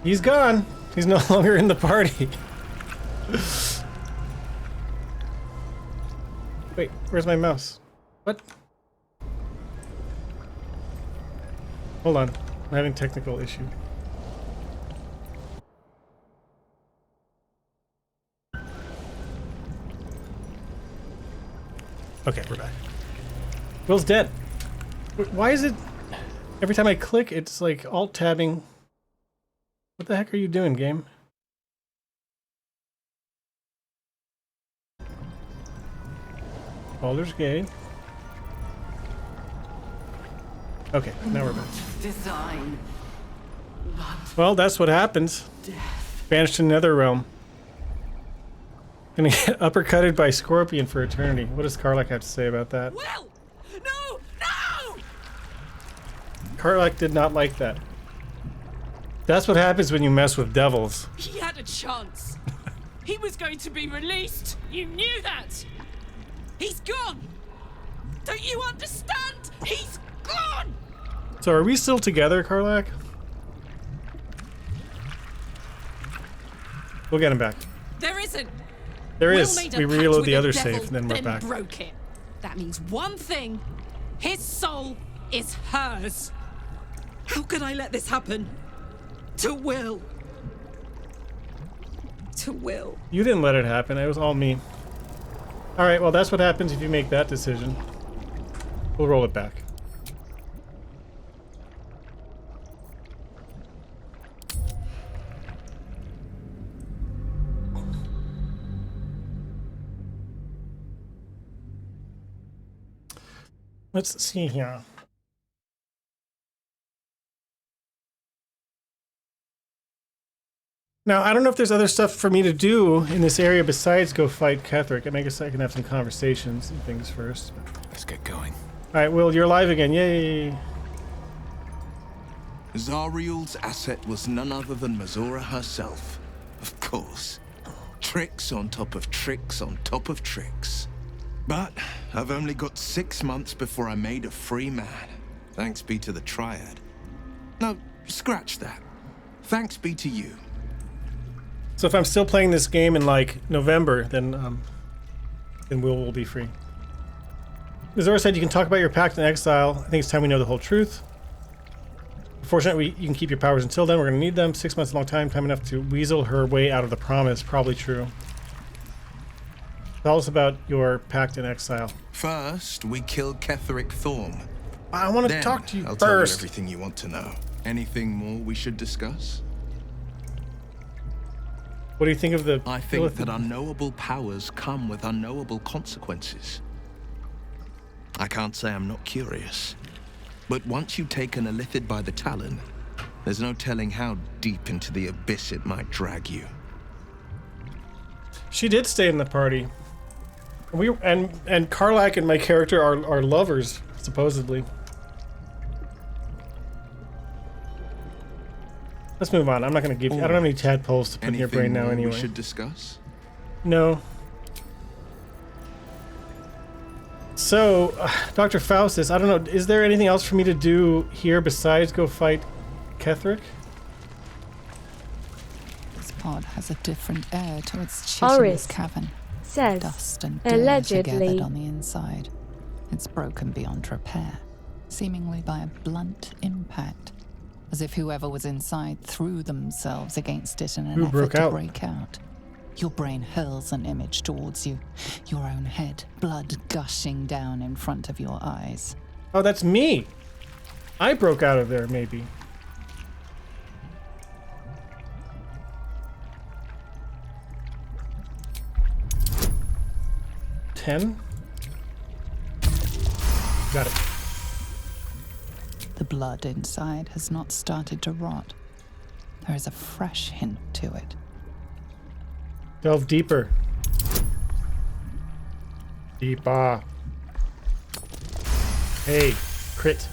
He's gone. He's no longer in the party. Wait, where's my mouse? What? Hold on. I'm having a technical issue. Okay, we're back. Will's dead. Why is it every time I click, it's like alt-tabbing? What the heck are you doing, game? Baldur's Gate. Okay, now we're back. Design. Well, that's what happens. Banished to Nether Realm. Gonna get uppercutted by Scorpion for eternity. What does Karlach have to say about that? Will! No! No! Karlach did not like that. That's what happens when you mess with devils. He had a chance. He was going to be released. You knew that. He's gone. Don't you understand? He's gone. So are we still together, Karlach? We'll get him back. There isn't. There Will is. made a We pact reload with the the other devil, save, and then we're then back. Broke it. That means one thing. His soul is hers. How could I let this happen? To Will. To Will. You didn't let it happen. It was all me. Alright, well that's what happens if you make that decision. We'll roll it back. Let's see here. Now, I don't know if there's other stuff for me to do in this area besides go fight Ketheric. I guess I can have some conversations and things first. Let's get going. Alright, Will, you're alive again. Yay! Zariel's asset was none other than Mazora herself. Of course. Tricks on top of tricks on top of tricks. But I've only got 6 months before I'm made a free man. Thanks be to the Triad. No, scratch that. Thanks be to you. So if I'm still playing this game in like November, then Will be free. Azora said you can talk about your pact in exile. I think it's time we know the whole truth. Fortunately, you can keep your powers until then. We're going to need them. 6 months is a long time. Time enough to weasel her way out of the promise. Probably true. Tell us about your pact in exile. First, we kill Ketheric Thorm. I want to talk to you I'll first. tell you everything you want to know. Anything more we should discuss? What do you think of the... I think that unknowable powers come with unknowable consequences. I can't say I'm not curious. But once you take an illithid by the talon, there's no telling how deep into the abyss it might drag you. She did stay in the party. And Karlak and my character are lovers, supposedly. Let's move on. I'm not going to give you... I don't have any tadpoles to put in your brain now anyway. We should discuss? No. So, Dr. Faustus, I don't know, is there anything else for me to do here besides go fight Ketheric? This pod has a different air to its chitinous cavern. Says, dust and dirt allegedly, together on the inside. It's broken beyond repair, seemingly by a blunt impact, as if whoever was inside threw themselves against it in an effort to break out. Your brain hurls an image towards you, your own head, blood gushing down in front of your eyes. Oh, that's me! I broke out of there, maybe. $10? Got it. The blood inside has not started to rot. There is a fresh hint to it. Delve deeper. Deeper. Hey, crit.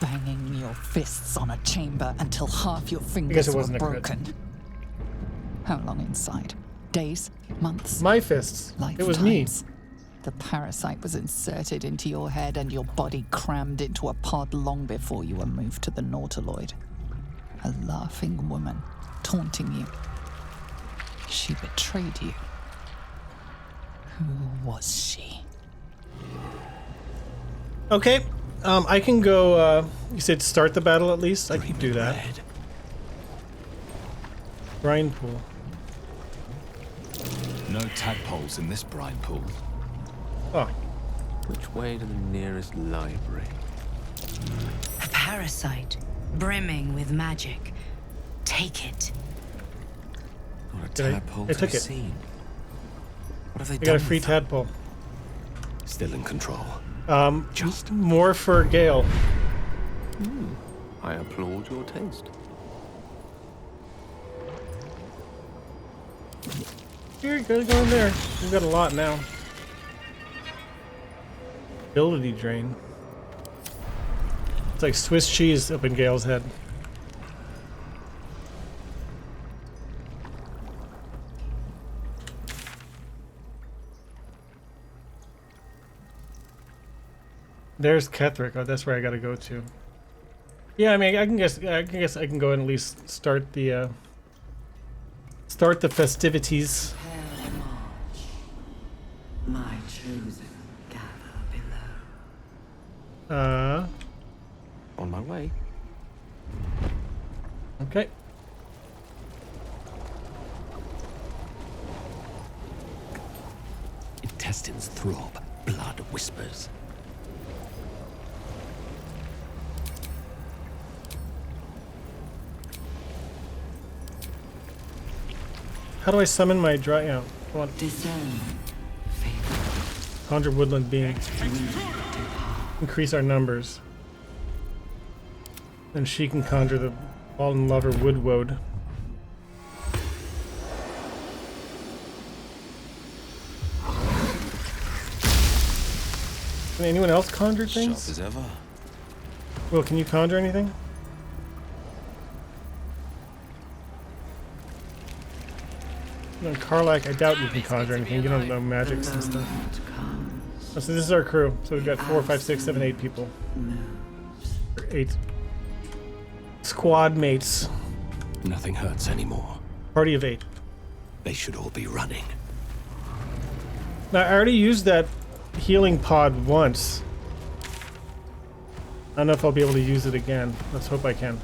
Banging your fists on a chamber until half your fingers were broken. How long inside? Days? Months? My fists. Lifetimes. It was me. The parasite was inserted into your head and your body crammed into a pod long before you were moved to the Nautiloid. A laughing woman, taunting you. She betrayed you. Who was she? Okay, I can go, you said start the battle at least? I can do that. Brine pool. No tadpoles in this brine pool. Oh. Which way to the nearest library? A parasite, brimming with magic. Take it. Not a tadpole I took it. seen. What have they I done got a free with them? tadpole. Still in control. Just more for Gale. I applaud your taste. Here, gotta go in there. We've got a lot now. Ability drain. It's like Swiss cheese up in Gale's head. There's Ketheric. Oh, that's where I gotta go to. Yeah, I mean, I can guess I can go and at least start the festivities. My chosen gather below. On my way. Okay. Intestines throb, blood whispers. How do I summon my dry? Yeah, come on. Discern. Conjure woodland being. Increase our numbers. And she can conjure the fallen lover wood. Can anyone else conjure things? Sharp as ever. Will, can you conjure anything? No, Karlak, I doubt you can conjure anything. You don't know magics and stuff. Oh, so this is our crew. So we've got 4, 5, 6, 7, 8 people. 8 squad mates. Nothing hurts anymore. Party of 8. They should all be running. Now, I already used that healing pod once. I don't know if I'll be able to use it again. Let's hope I can.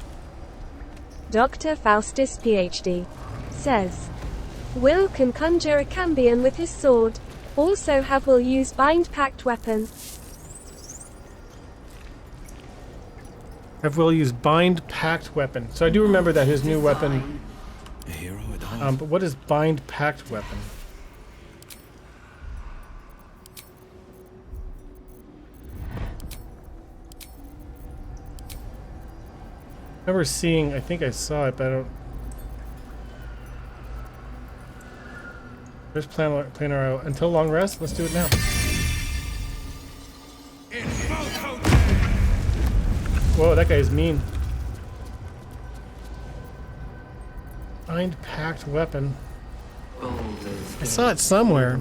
Dr. Faustus PhD says, Will can conjure a cambion with his sword. Also have Will use bind pact weapon. Have Will use bind pact weapon. So I do remember that his new weapon. A hero at heart. But what is bind pact weapon? I remember seeing, I think I saw it, but I don't. There's plan our until long rest. Let's do it now. Whoa, that guy is mean. Bind pact weapon. I saw it somewhere.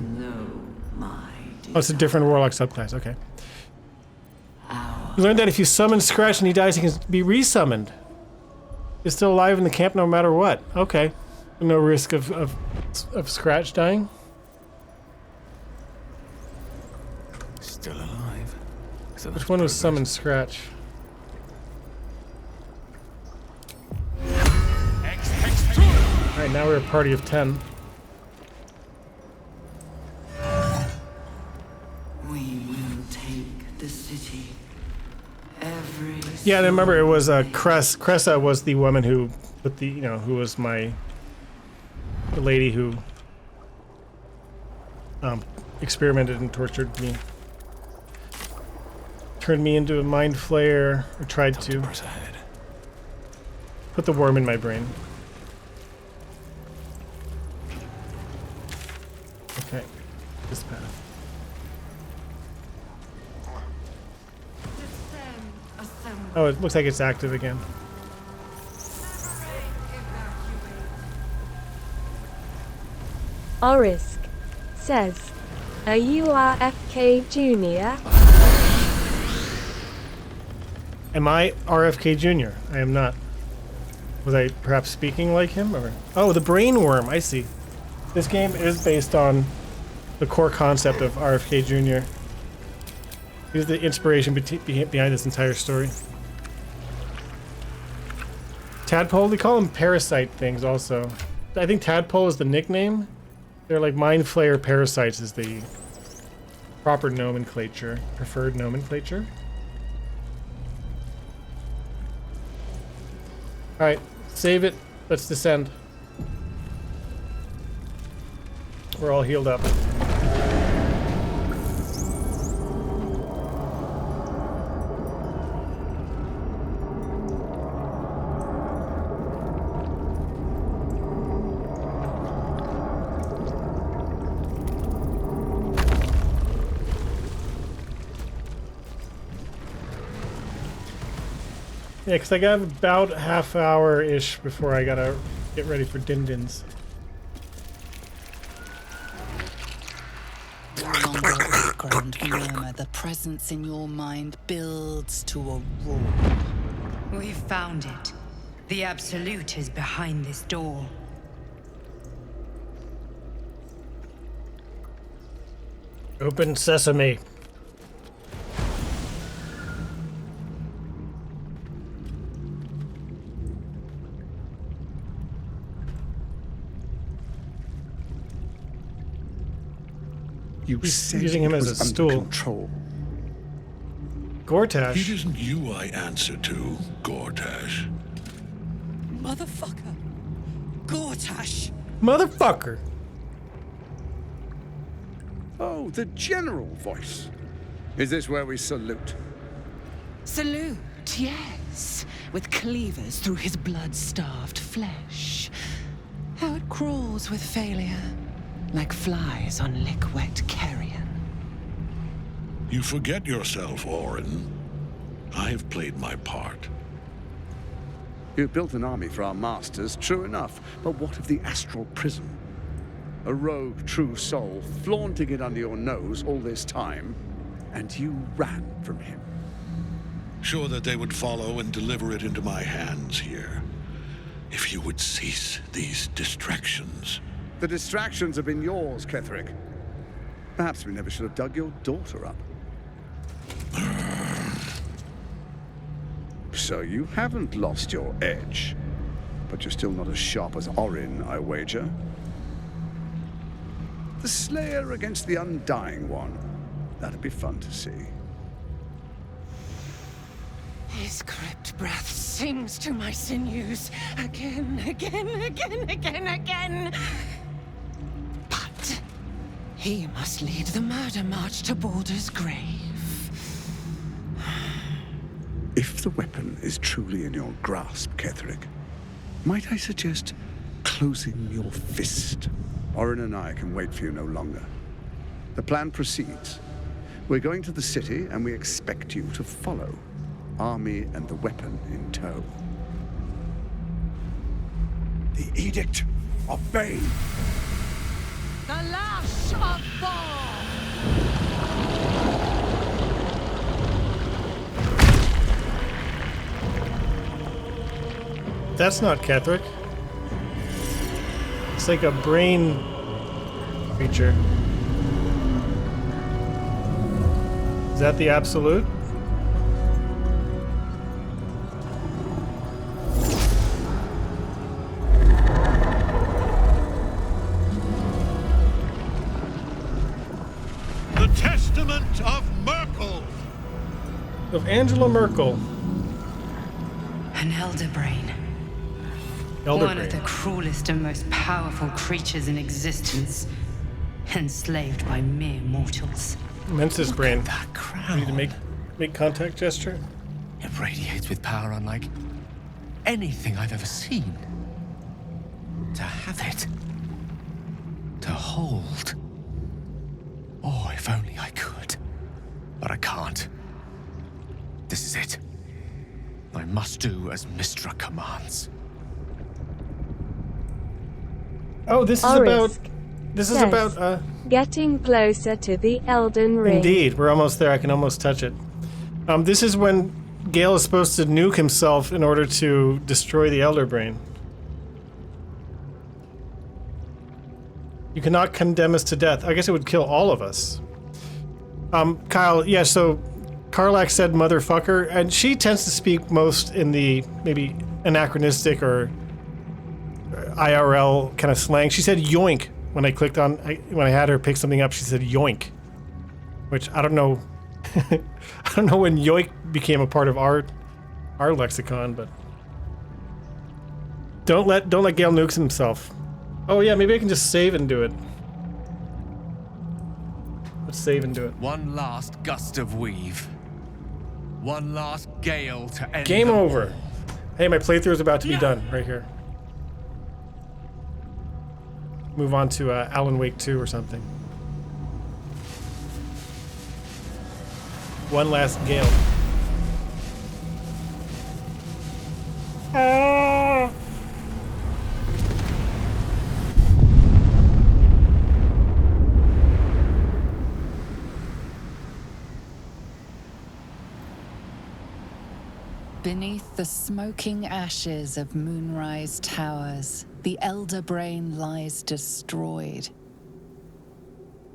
Oh, it's a different warlock subclass. Okay. We learned that if you summon Scratch and he dies, he can be resummoned. He's still alive in the camp no matter what. Okay. No risk of Scratch dying. Still alive. So which one was summoned Scratch? Alright, now we're a party of 10. We will take the city. Yeah, I remember it was Cressa was the woman who put the, who was the lady who experimented and tortured me. Turned me into a mind flayer, or tried to. Put the worm in my brain. Okay, this path. Oh, it looks like it's active again. Orisk says, are you RFK Jr.? Am I RFK Jr.? I am not. Was I perhaps speaking like him? Or oh, the brain worm, I see. This game is based on the core concept of RFK Jr. He's the inspiration behind this entire story. Tadpole, they call them parasite things also. I think Tadpole is the nickname. They're like mind flayer parasites is the proper nomenclature, preferred nomenclature. Alright, save it. Let's descend. We're all healed up. Yeah, because I got about half hour-ish before I gotta get ready for Din-Dins. No longer a background murmur, the presence in your mind builds to a roar. We've found it. The Absolute is behind this door. Open sesame. You said using him it as was a under stool. Control. Gortash. It isn't you I answer to, Gortash. Motherfucker. Gortash. Motherfucker. Oh, the general voice. Is this where we salute? Salute, yes. With cleavers through his blood-starved flesh. How it crawls with failure. Like flies on lick-wet carrion. You forget yourself, Orin. I've played my part. You built an army for our masters, true enough. But what of the astral prison? A rogue true soul, flaunting it under your nose all this time, and you ran from him. Sure that they would follow and deliver it into my hands here. If you would cease these distractions. The distractions have been yours, Ketherick. Perhaps we never should have dug your daughter up. So you haven't lost your edge, but you're still not as sharp as Orin, I wager. The Slayer against the Undying One. That'd be fun to see. His crypt breath sings to my sinews again, again, again, again, again. But he must lead the murder march to Baldur's grave. If the weapon is truly in your grasp, Ketherick, might I suggest closing your fist? Orin and I can wait for you no longer. The plan proceeds. We're going to the city, and we expect you to follow. Army and the weapon in tow. The Edict of Bane. The Lash of Thor! That's not Ketherick. It's like a brain creature. Is that the Absolute? The Testament of Merkel. Of Angela Merkel. An elder brain. Elder One brain. of the cruelest and most powerful creatures in existence. Enslaved by mere mortals. Mensis brain. That crown. Need to make contact gesture. It radiates with power unlike anything I've ever seen. To have it. To hold. Oh, if only I could. But I can't. This is it. I must do as Mystra commands. Oh, this is Orisk about getting closer to the Elden Ring. Indeed, we're almost there. I can almost touch it. This is when Gale is supposed to nuke himself in order to destroy the Elder Brain. You cannot condemn us to death. I guess it would kill all of us. Kyle, yeah, so Karlak said motherfucker, and she tends to speak most in the maybe anachronistic or IRL kind of slang. She said yoink when I clicked on, when I had her pick something up, she said yoink. Which, I don't know, I don't know when yoink became a part of our lexicon, but don't let Gale nuke himself. Oh yeah, maybe I can just save and do it. Let's save and do it. One last gust of weave. One last gale to end. Game over. Hey, my playthrough is about to be done right here. Move on to Alan Wake 2 or something. One last gale. Ah! Beneath the smoking ashes of Moonrise Towers, the Elder Brain lies destroyed.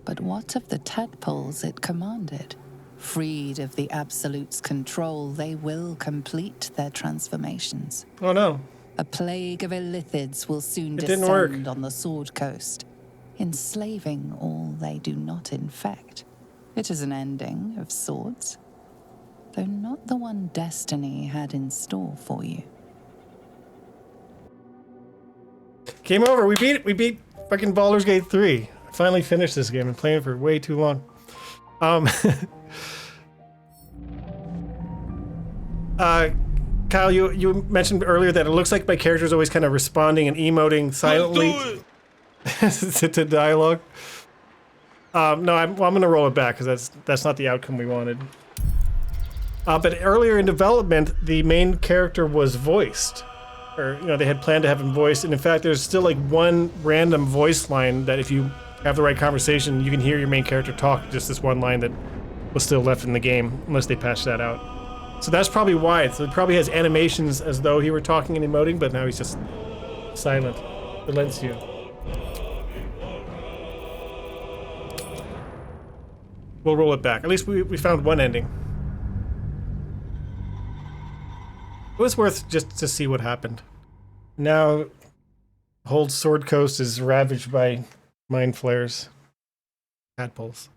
But what of the tadpoles it commanded? Freed of the Absolute's control, they will complete their transformations. Oh no. A plague of illithids will soon It didn't work. descend on the Sword Coast, enslaving all they do not infect. It is an ending of sorts, though not the one Destiny had in store for you. Game over. We beat fucking Baldur's Gate 3. I finally finished this game. I've been playing for way too long. Kyle, you mentioned earlier that it looks like my character is always kind of responding and emoting silently to dialogue. No, I'm gonna roll it back because that's not the outcome we wanted. But earlier in development, the main character was voiced, or they had planned to have him voiced, and in fact, there's still like one random voice line that if you have the right conversation, you can hear your main character talk. Just this one line that was still left in the game, unless they patched that out. So that's probably why. So it probably has animations as though he were talking and emoting, but now he's just silent. Silencio. We'll roll it back. At least we found one ending. It was worth just to see what happened. Now, whole Sword Coast is ravaged by mind flares. Tadpoles.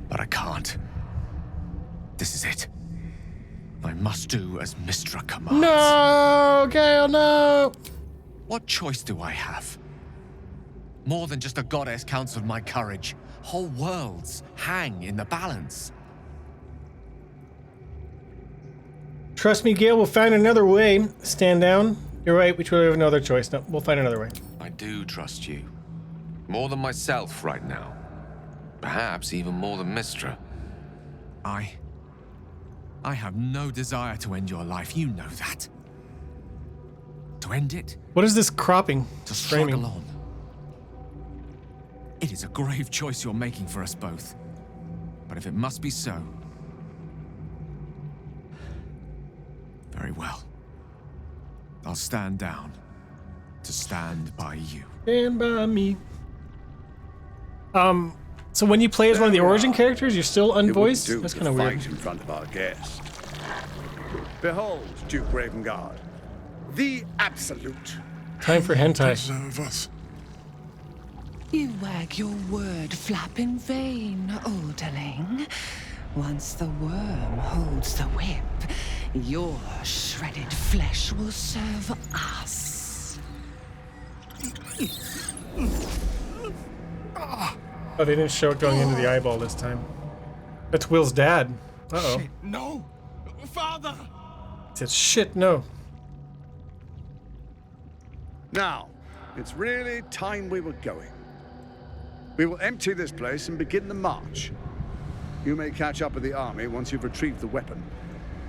But I can't. This is it. I must do as Mystra commands. No, Gale, no! What choice do I have? More than just a goddess counts with my courage. Whole worlds hang in the balance. Trust me, Gale, we'll find another way. Stand down. You're right, we truly have no other choice. No, we'll find another way. I do trust you. More than myself right now. Perhaps even more than Mystra. I have no desire to end your life, you know that. To end it? What is this cropping? To struggle on. It is a grave choice you're making for us both. But if it must be so... very well. I'll stand down to stand by you. Stand by me. So when you play as one of the origin characters, you're still unvoiced? That's kind of weird. In front of our guest. Behold, Duke Ravengard, the absolute. Time for hentai. Preserve us. You wag your word flap in vain, olderling. Once the worm holds the whip, your shredded flesh will serve us. Oh, they didn't show it going into the eyeball this time. That's Will's dad. Uh-oh. Shit, no! Father! He said, shit, no. Now, it's really time we were going. We will empty this place and begin the march. You may catch up with the army once you've retrieved the weapon.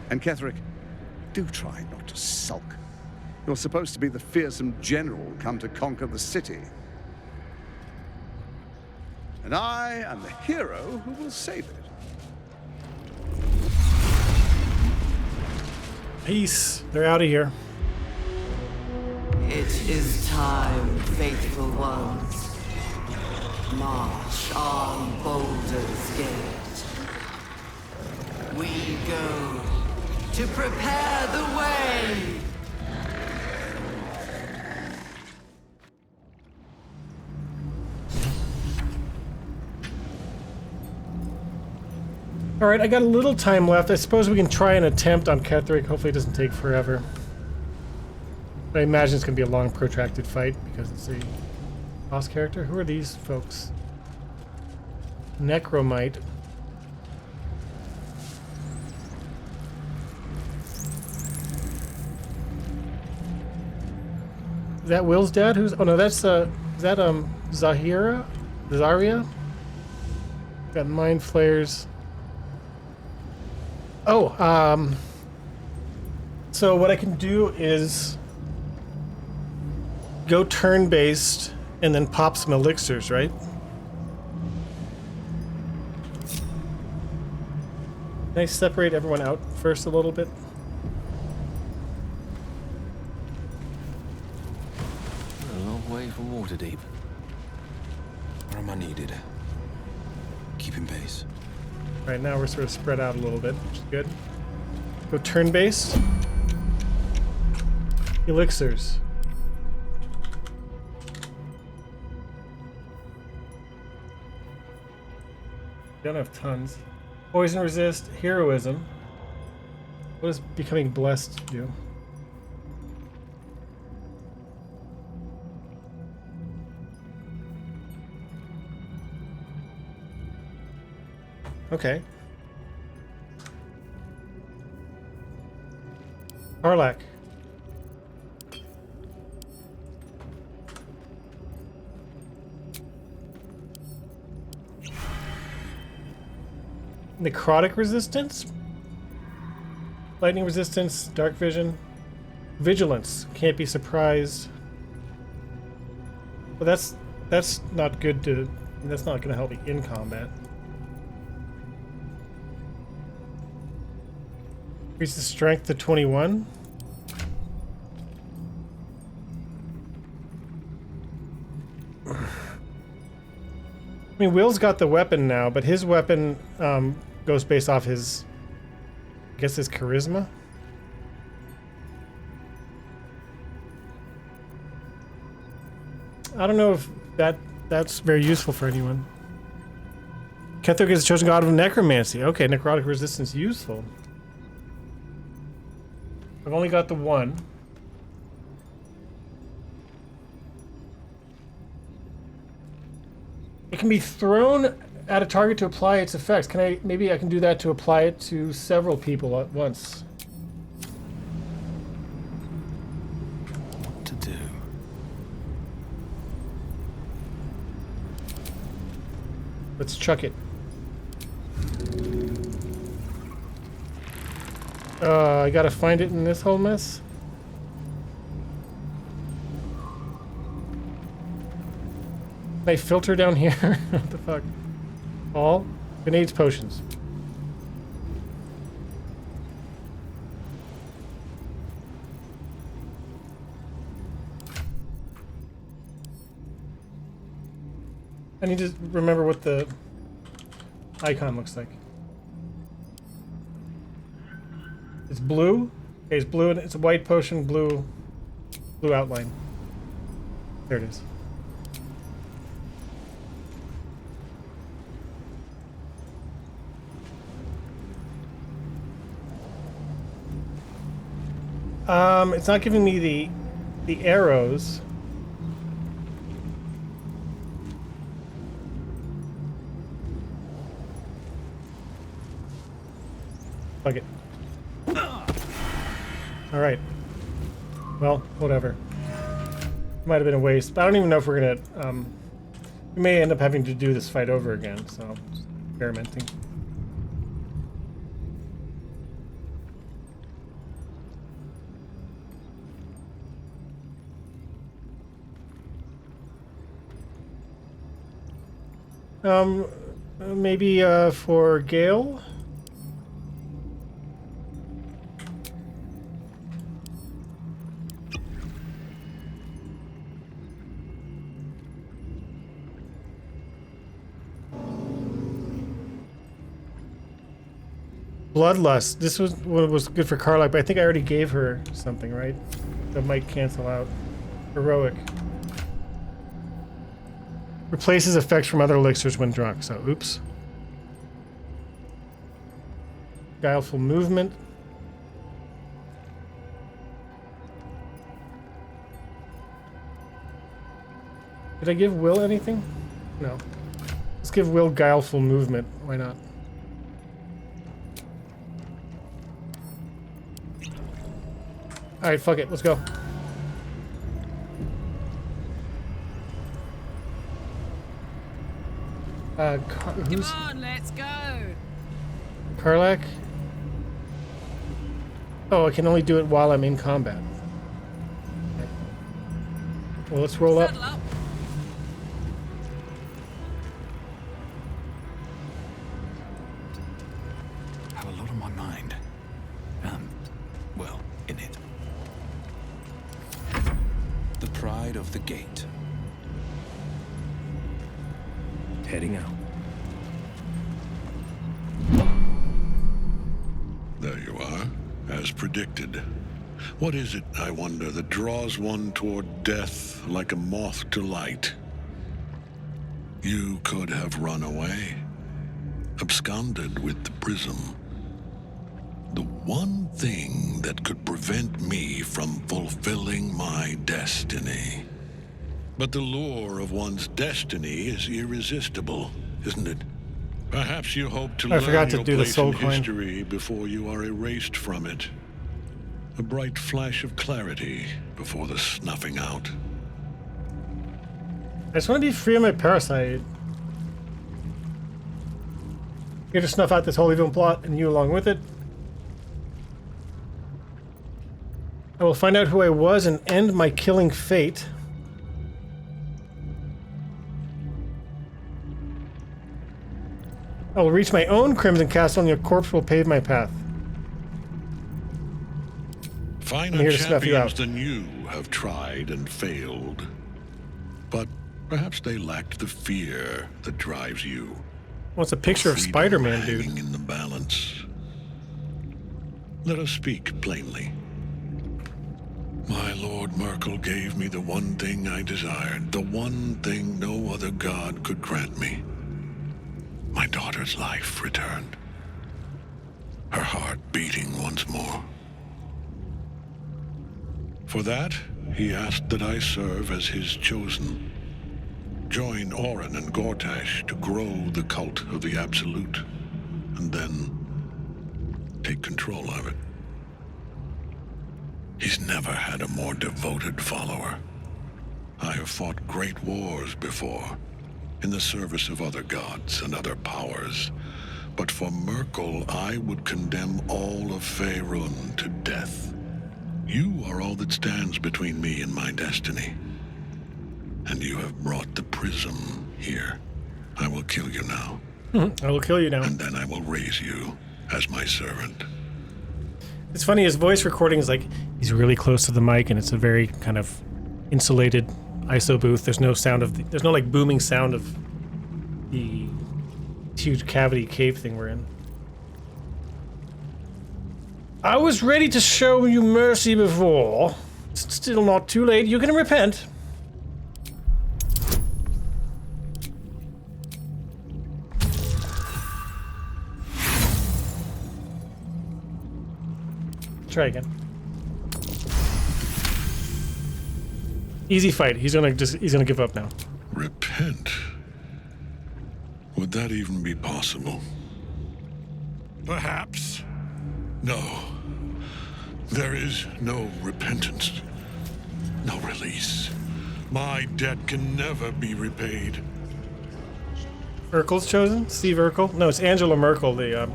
And Ketherick, do try not to sulk. You're supposed to be the fearsome general come to conquer the city. And I am the hero who will save it. Peace. They're out of here. It is time, faithful ones. March on Baldur's Gate. We go to prepare the way. All right, I got a little time left. I suppose we can try an attempt on Ketherick. Hopefully it doesn't take forever. I imagine it's going to be a long, protracted fight because it's a boss character. Who are these folks? Necromite. Is that Will's dad? Who's? Oh no, that's is that Zahira? Zaria? Got mind flares. Oh, so what I can do is go turn-based and then pop some elixirs, right? Can I separate everyone out first a little bit? A long way from Waterdeep. Where am I needed? Keeping pace. Right now we're sort of spread out a little bit, which is good. Go turn-based. Elixirs. Don't have tons. Poison resist, heroism. What does becoming blessed do? Okay. Arlak. Necrotic resistance? Lightning resistance, dark vision. Vigilance, can't be surprised. But that's not good to, that's not going to help me in combat. Increases strength to 21. I mean, Will's got the weapon now, but his weapon goes based off his, I guess, his charisma. I don't know if that's very useful for anyone. Ketheric is the chosen god of necromancy. Okay, necrotic resistance useful. I've only got the one. It can be thrown at a target to apply its effects. Maybe I can do that to apply it to several people at once. What to do? Let's chuck it. I gotta find it in this whole mess. Can I filter down here? What the fuck? All? Grenades, potions. I need to remember what the icon looks like. It's blue. Okay, it's blue and it's a white potion, blue outline. There it is. It's not giving me the arrows. Fuck it. All right. Well, whatever. Might have been a waste. But I don't even know if we're gonna. We may end up having to do this fight over again. So, just experimenting. Maybe for Gale. Bloodlust. This was what was good for Karlach, but I think I already gave her something, right? That might cancel out. Heroic. Replaces effects from other elixirs when drunk, so oops. Guileful movement. Did I give Will anything? No. Let's give Will guileful movement. Why not? Alright, fuck it. Let's go. Come on, let's go. Karlach? Oh, I can only do it while I'm in combat. Okay. Well, let's roll up. Have a lot on my mind. Well, in it. The pride of the gate. Heading out. There you are, as predicted. What is it, I wonder, that draws one toward death like a moth to light? You could have run away, absconded with the prism. The one thing that could prevent me from fulfilling my destiny. But the lure of one's destiny is irresistible, isn't it? Perhaps you hope to learn your place in history before you are erased from it. A bright flash of clarity before the snuffing out. I just want to be free of my parasite. Here to snuff out this whole evil plot, and you along with it. I will find out who I was and end my killing fate. I will reach my own Crimson Castle and your corpse will pave my path. Finer champions than you have tried and failed. But Perhaps they lacked the fear that drives you. What's a picture of Spider-Man, dude? Hanging in the balance. Let us speak plainly. My Lord Merkel gave me the one thing I desired, the one thing no other god could grant me. My daughter's life returned. Her heart beating once more. For that, he asked that I serve as his chosen. Join Orin and Gortash to grow the cult of the Absolute, and then take control of it. He's never had a more devoted follower. I have fought great wars before, in the service of other gods and other powers, but for Merkel, I would condemn all of Faerun to death. You are all that stands between me and my destiny. And you have brought the prism here. I will kill you now. I will kill you now. And then I will raise you as my servant. It's funny, his voice recording is like, he's really close to the mic and it's a very kind of insulated ISO booth. There's no sound of, there's no like booming sound of the huge cavity cave thing we're in. I was ready to show you mercy before. It's still not too late. You can repent. Try again. Easy fight. He's gonna give up now. Repent? Would that even be possible? Perhaps. No. There is no repentance. No release. My debt can never be repaid. Urkel's chosen? Steve Urkel? No, it's Angela Merkel, the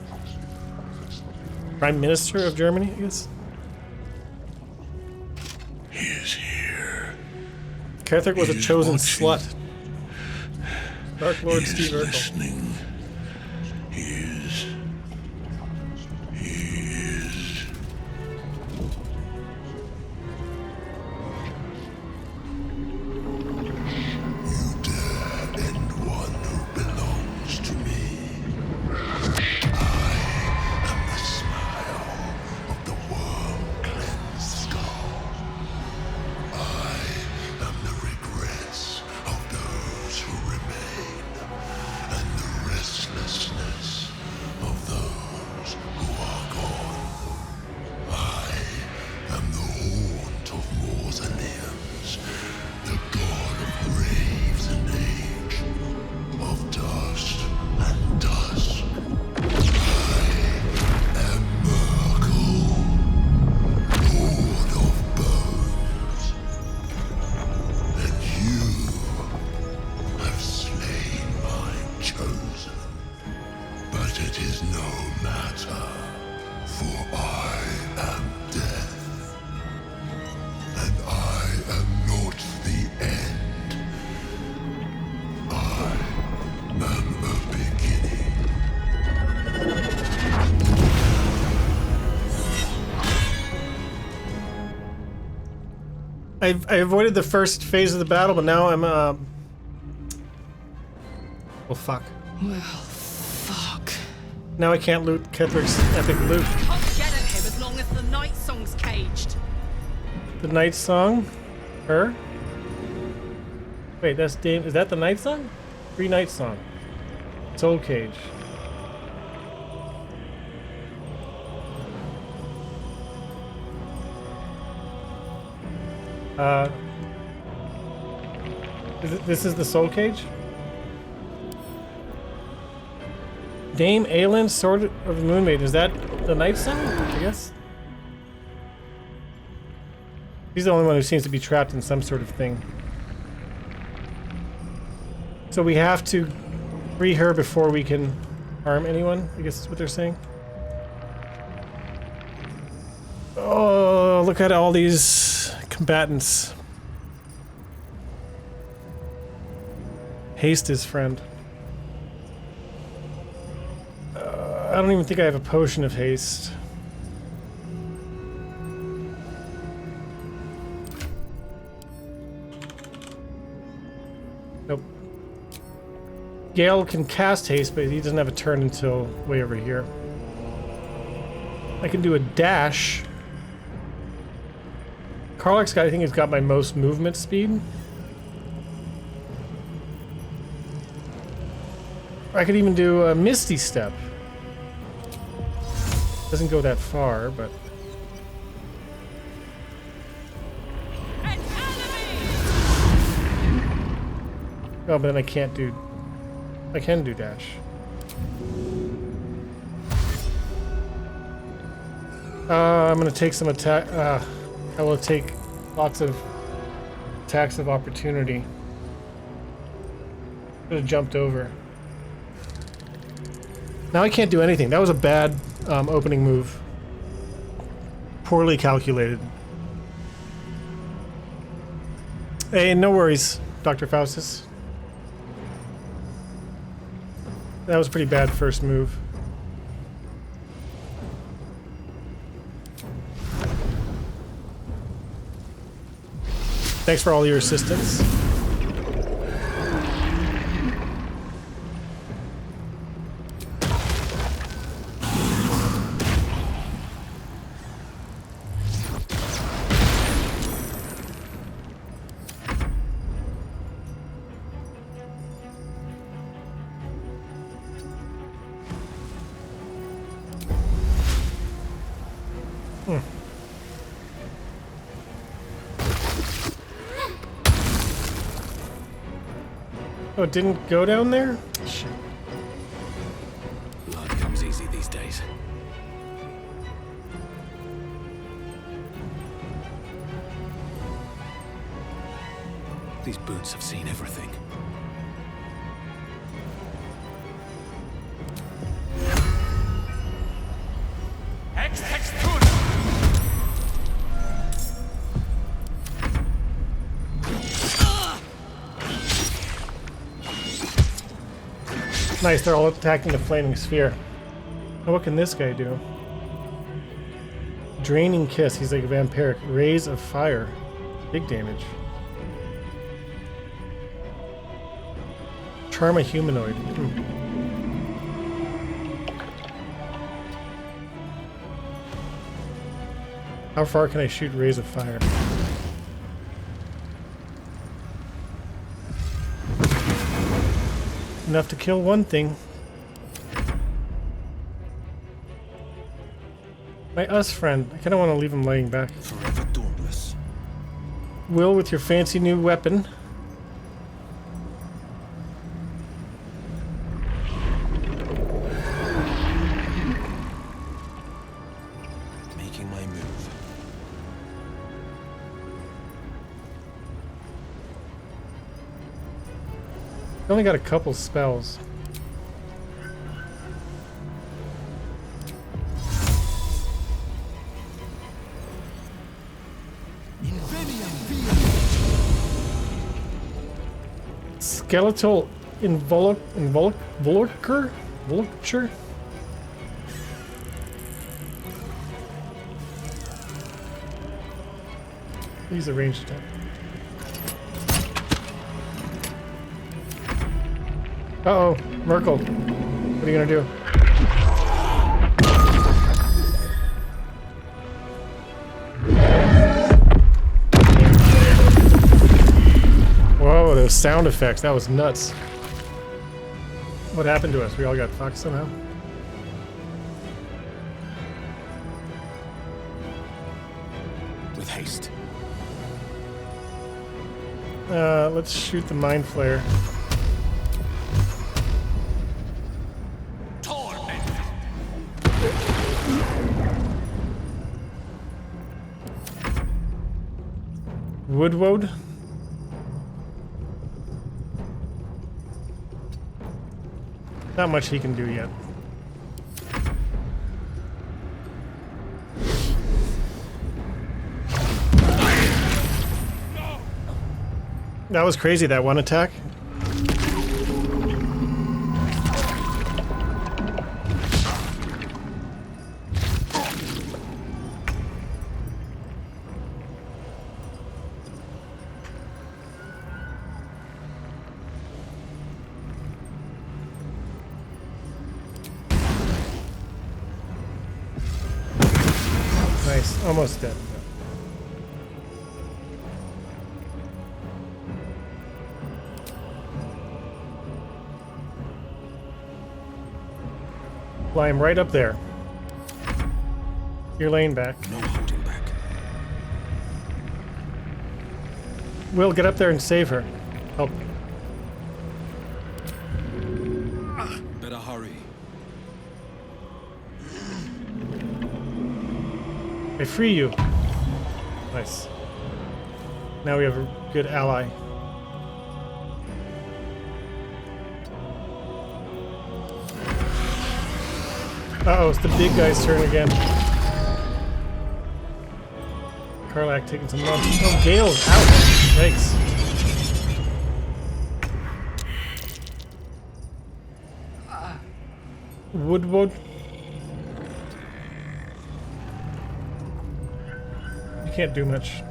Prime Minister of Germany, I guess. He is here. Ketherick was a chosen slut. Dark Lord He Steve is Urkel. Listening. He is. I avoided the first phase of the battle, but now I'm well, fuck. Well, fuck. Now I can't loot Ketherick's epic loot. Can't get at him as long as the night song's caged. The night song? Her? Wait, that's Dame. Is that the night song? Free night song. Soul Cage. This is the Soul Cage? Dame Aelin, Sword of the Moon Maiden. Is that the night song? I guess. He's the only one who seems to be trapped in some sort of thing. So we have to free her before we can harm anyone, I guess is what they're saying. Oh, look at all these combatants. Haste his friend. I don't even think I have a potion of haste. Nope. Gale can cast haste, but he doesn't have a turn until way over here. I can do a dash. Karlach's got, I think he's got my most movement speed. I could even do a Misty Step. Doesn't go that far, but... Oh, but then I can't do... I can do dash. I'm gonna take some attack... I will take lots of attacks of opportunity. Could have jumped over. Now I can't do anything. That was a bad opening move. Poorly calculated. Hey, no worries, Dr. Faustus. That was a pretty bad first move. Thanks for all your assistance. Oh, it didn't go down there? Shit. Blood comes easy these days. These boots have seen everything. Nice, they're all attacking the flaming sphere. Oh, what can this guy do? Draining Kiss, he's like a vampiric. Rays of Fire. Big damage. Charm a humanoid. How far can I shoot Rays of Fire? Enough to kill one thing. My us friend. I kind of want to leave him laying back. Forever dauntless. Will, with your fancy new weapon. Making my move. I only got a couple spells. Skeletal Vulture? These are ranged attack. Uh-oh, Merkel. What are you gonna do? Whoa, those sound effects, that was nuts. What happened to us? We all got fucked somehow? With haste. Let's shoot the Mind Flayer. Woodwode? Not much he can do yet. That was crazy, that one attack. Almost dead. Fly him right up there. You're laying back. No holding back. Will, get up there and save her. Help. Better hurry. I free you. Nice. Now we have a good ally. Uh-oh, it's the big guy's turn again. Karlach taking some love. Oh, Gale's out. Thanks. Woodwood. You can't do much.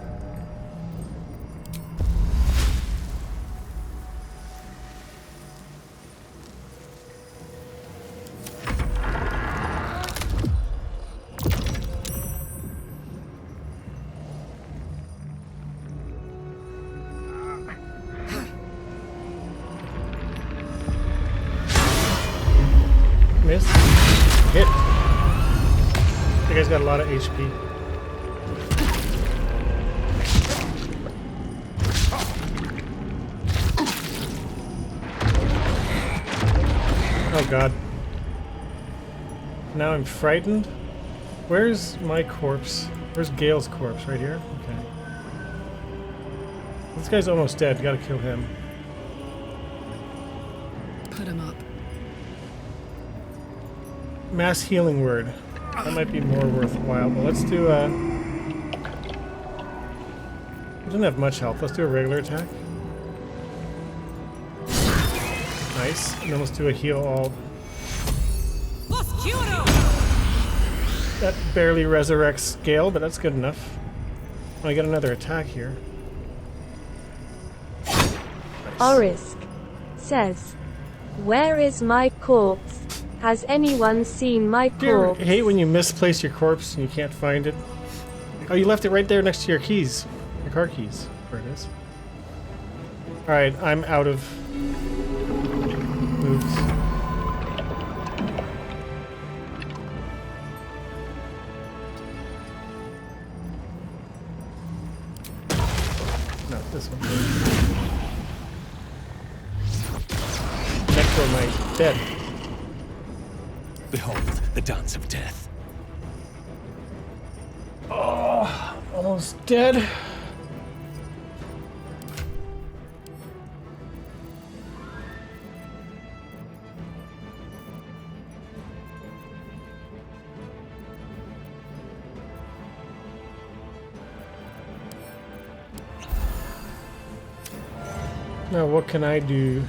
Miss. Hit. You guys got a lot of HP. Oh god. Now I'm frightened. Where's my corpse? Where's Gale's corpse? Right here? Okay. This guy's almost dead. You gotta kill him. Put him up. Mass healing word. That might be more worthwhile, but let's do a... It doesn't have much health. Let's do a regular attack. Nice. And then let's do a heal all. That barely resurrects Gale, but that's good enough. I get another attack here. Nice. Orisk says, "Where is my corpse? Has anyone seen my corpse?" I hate when you misplace your corpse and you can't find it. Oh, you left it right there next to your keys. Your car keys. Where it is. Alright, I'm out of moves. No, this one. Necromite. Dead. Behold, the dance of death. Oh, almost dead. Now, what can I do?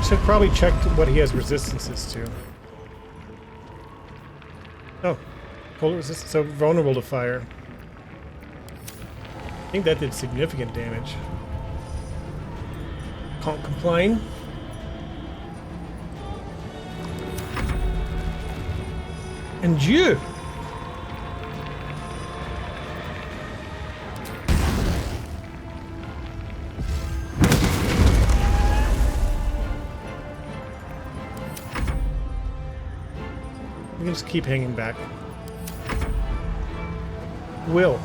Should probably check what he has resistances to. Oh, cold resistance, so vulnerable to fire. I think that did significant damage. Can't complain. And you! We can just keep hanging back. Will.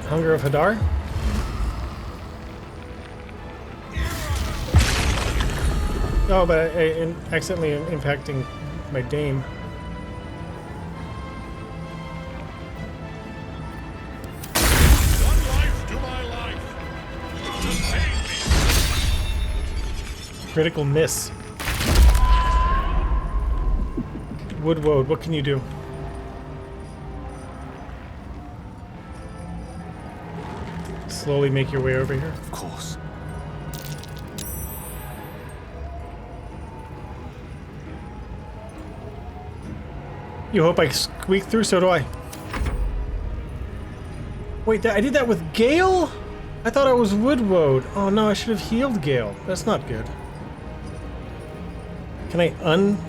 Hunger of Hadar? Oh, but I accidentally impacting my Dame. Critical miss. Woodwode, what can you do? Slowly make your way over here. Of course. You hope I squeak through, so do I. Wait, I did that with Gale? I thought I was Woodwode. Oh no, I should have healed Gale. That's not good. Can I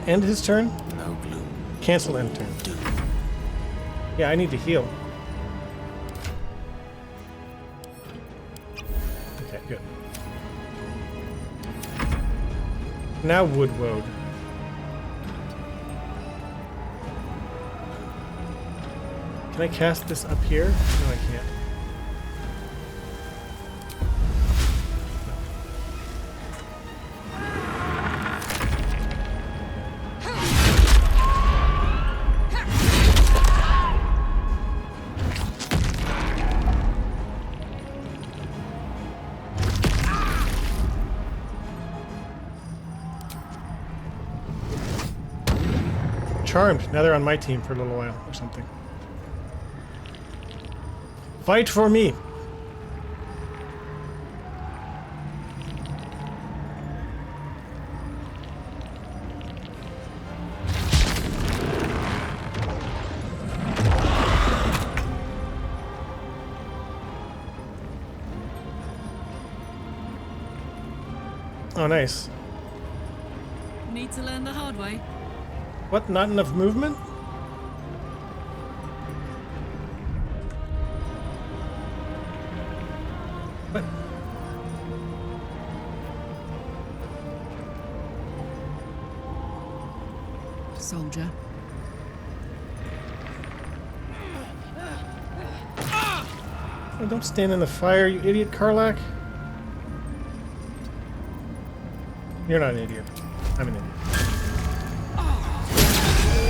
end his turn? No gloom. Cancel end turn. Yeah, I need to heal. Okay, good. Now Woodwode. Can I cast this up here? No, I can't. Charmed. Now they're on my team for a little while or something. Fight for me. Oh, nice. Need to learn the hard way. What? Not enough movement? What? Soldier. Oh, don't stand in the fire, you idiot, Karlak. You're not an idiot. I'm an idiot.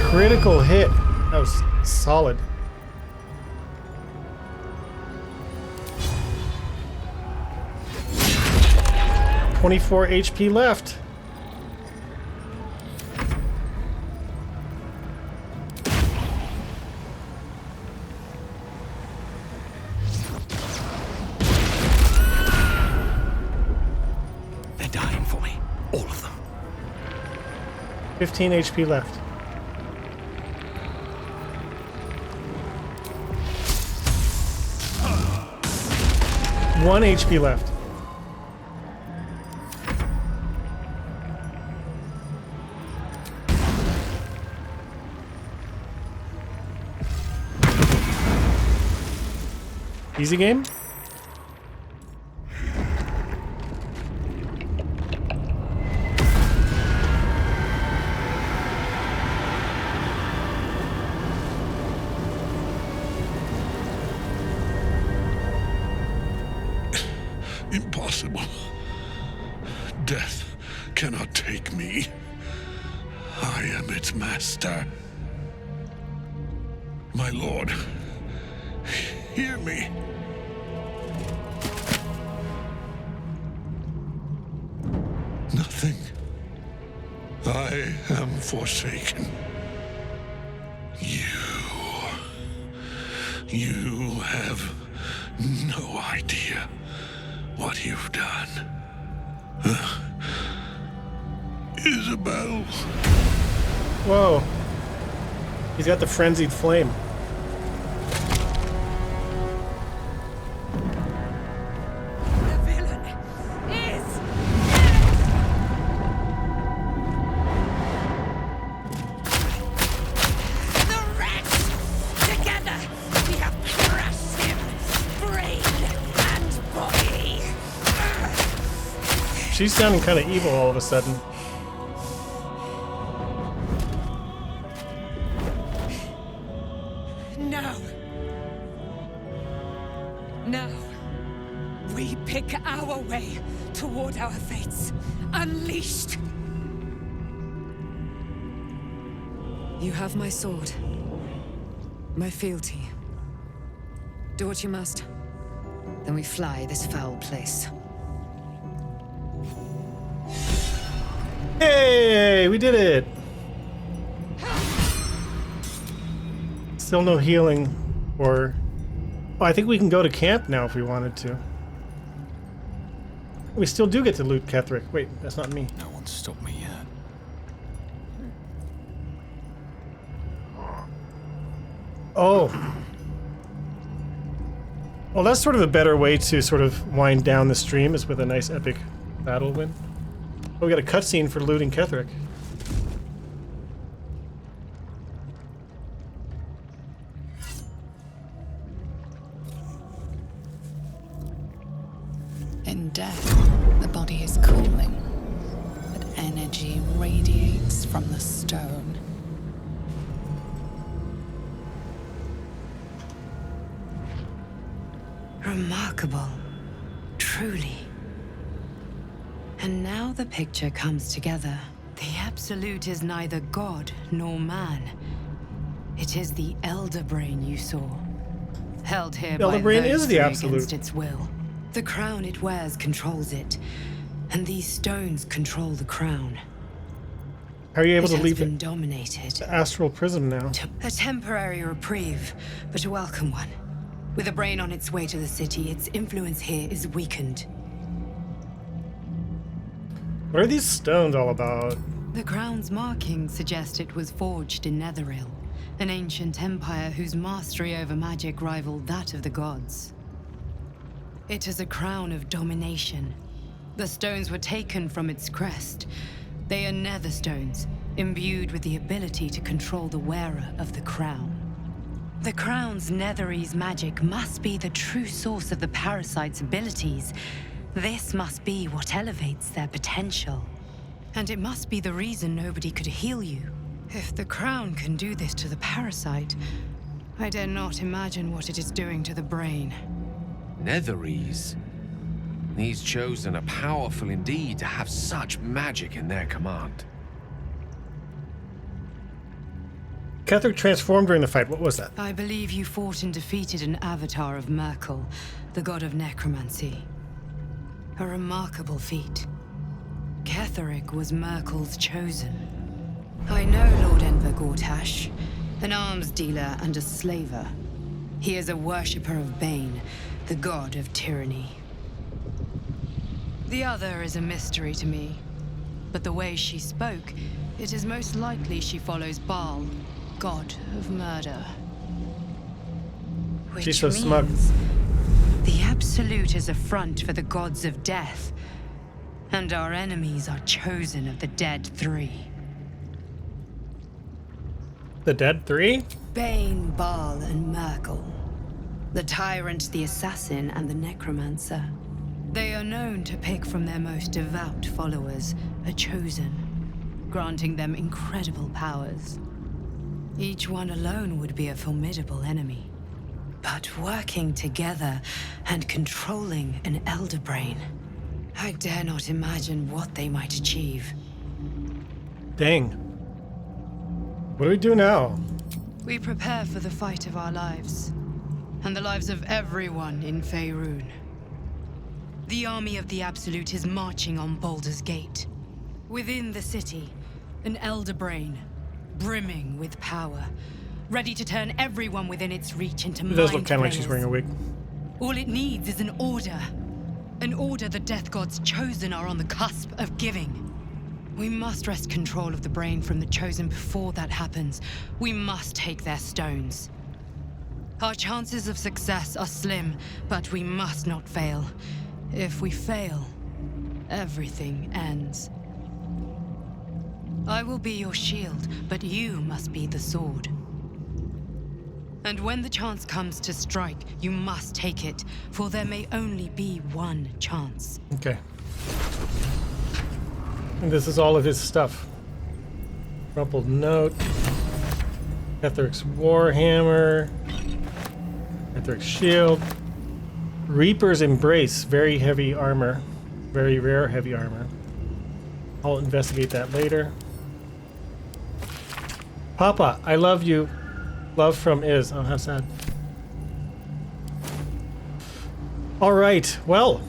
Critical hit. That was solid. $24 HP left. They're dying for me. All of them. 15 HP left. One HP left. Easy game? Impossible. Death cannot take me. I am its master. My lord, hear me. Nothing. I am forsaken. You have no idea what you've done. Isabel. Whoa. He's got the frenzied flame. The villain is the wretch. Together we have crushed him, brain and body. She's sounding kind of evil all of a sudden. Now, we pick our way toward our fates, unleashed. You have my sword, my fealty. Do what you must. Then we fly this foul place. Hey, we did it! Still no healing or... Oh, I think we can go to camp now if we wanted to. We still do get to loot Ketherick. Wait, that's not me. No one's stopped me yet. Oh. Well, that's sort of the better way to sort of wind down the stream, is with a nice epic battle win. Oh, we got a cutscene for looting Ketheric. In death, the body is cooling, but energy radiates from the stone. Remarkable. Truly. And now the picture comes together. The Absolute is neither god nor man. It is the Elder Brain you saw. Held here Elder by Brain those is the three Absolute. against its will. The crown it wears controls it. And these stones control the crown. How are you able It to has leave been it? dominated. The astral prism now. A temporary reprieve, but a welcome one. With a brain on its way to the city, its influence here is weakened. What are these stones all about? The crown's markings suggest it was forged in Netheril, an ancient empire whose mastery over magic rivaled that of the gods. It is a crown of domination. The stones were taken from its crest. They are nether stones, imbued with the ability to control the wearer of the crown. The crown's Netherese magic must be the true source of the parasite's abilities. This must be what elevates their potential. And it must be the reason nobody could heal you. If the crown can do this to the parasite, I dare not imagine what it is doing to the brain. Netherese. These chosen are powerful indeed to have such magic in their command. Ketheric transformed during the fight. What was that? I believe you fought and defeated an avatar of Merkel, the god of necromancy. A remarkable feat. Ketheric was Merkel's chosen. I know Lord Enver Gortash, an arms dealer and a slaver. He is a worshipper of Bane, the god of tyranny. The other is a mystery to me, but the way she spoke, it is most likely she follows Baal, god of murder. She's so smug. The Absolute is a front for the gods of death, and our enemies are chosen of the Dead Three. The Dead Three? Bane, Baal, and Merkel. The Tyrant, the Assassin, and the Necromancer. They are known to pick from their most devout followers a chosen, granting them incredible powers. Each one alone would be a formidable enemy. But working together and controlling an Elder Brain, I dare not imagine what they might achieve. Dang. What do we do now? We prepare for the fight of our lives, and the lives of everyone in Faerun. The army of the Absolute is marching on Baldur's Gate. Within the city, an Elder Brain, brimming with power, ready to turn everyone within its reach into mind It does look kind of like she's wearing a wig. All it needs is an order. An order the Death God's chosen are on the cusp of giving. We must wrest control of the brain from the chosen before that happens. We must take their stones. Our chances of success are slim, but we must not fail. If we fail, everything ends. I will be your shield, but you must be the sword. And when the chance comes to strike, you must take it, for there may only be one chance. Okay. And this is all of his stuff. Crumpled note. Ketheric's warhammer. Ketheric's shield. Reaper's embrace. Very heavy armor. Very rare heavy armor. I'll investigate that later. Papa, I love you. Love from Iz. Oh, how sad. All right. Well,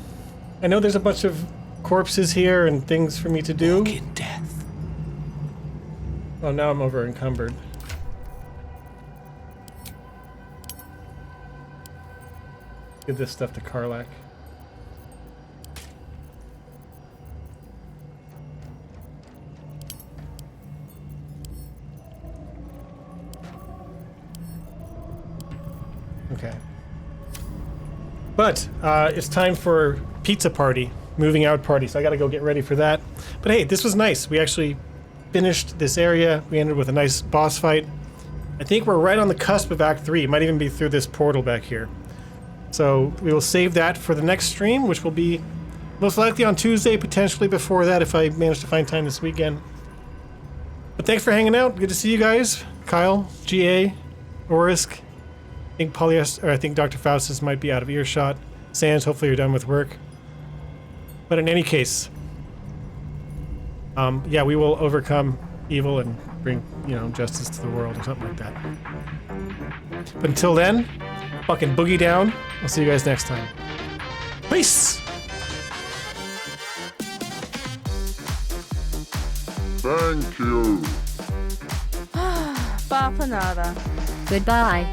I know there's a bunch of corpses here and things for me to do. Walk in death. Oh, now I'm over encumbered. Give this stuff to Karlach. But it's time for pizza party, moving out party. So I got to go get ready for that. But hey, this was nice. We actually finished this area. We ended with a nice boss fight. I think we're right on the cusp of Act 3. It might even be through this portal back here. So we will save that for the next stream, which will be most likely on Tuesday, potentially before that if I manage to find time this weekend. But thanks for hanging out. Good to see you guys. Kyle, GA, Orisk. I think Dr. Faustus might be out of earshot. Sans, hopefully you're done with work. But in any case, yeah, we will overcome evil and bring, justice to the world or something like that. But until then, fucking boogie down. I'll see you guys next time. Peace! Thank you. Bye for nada. Goodbye.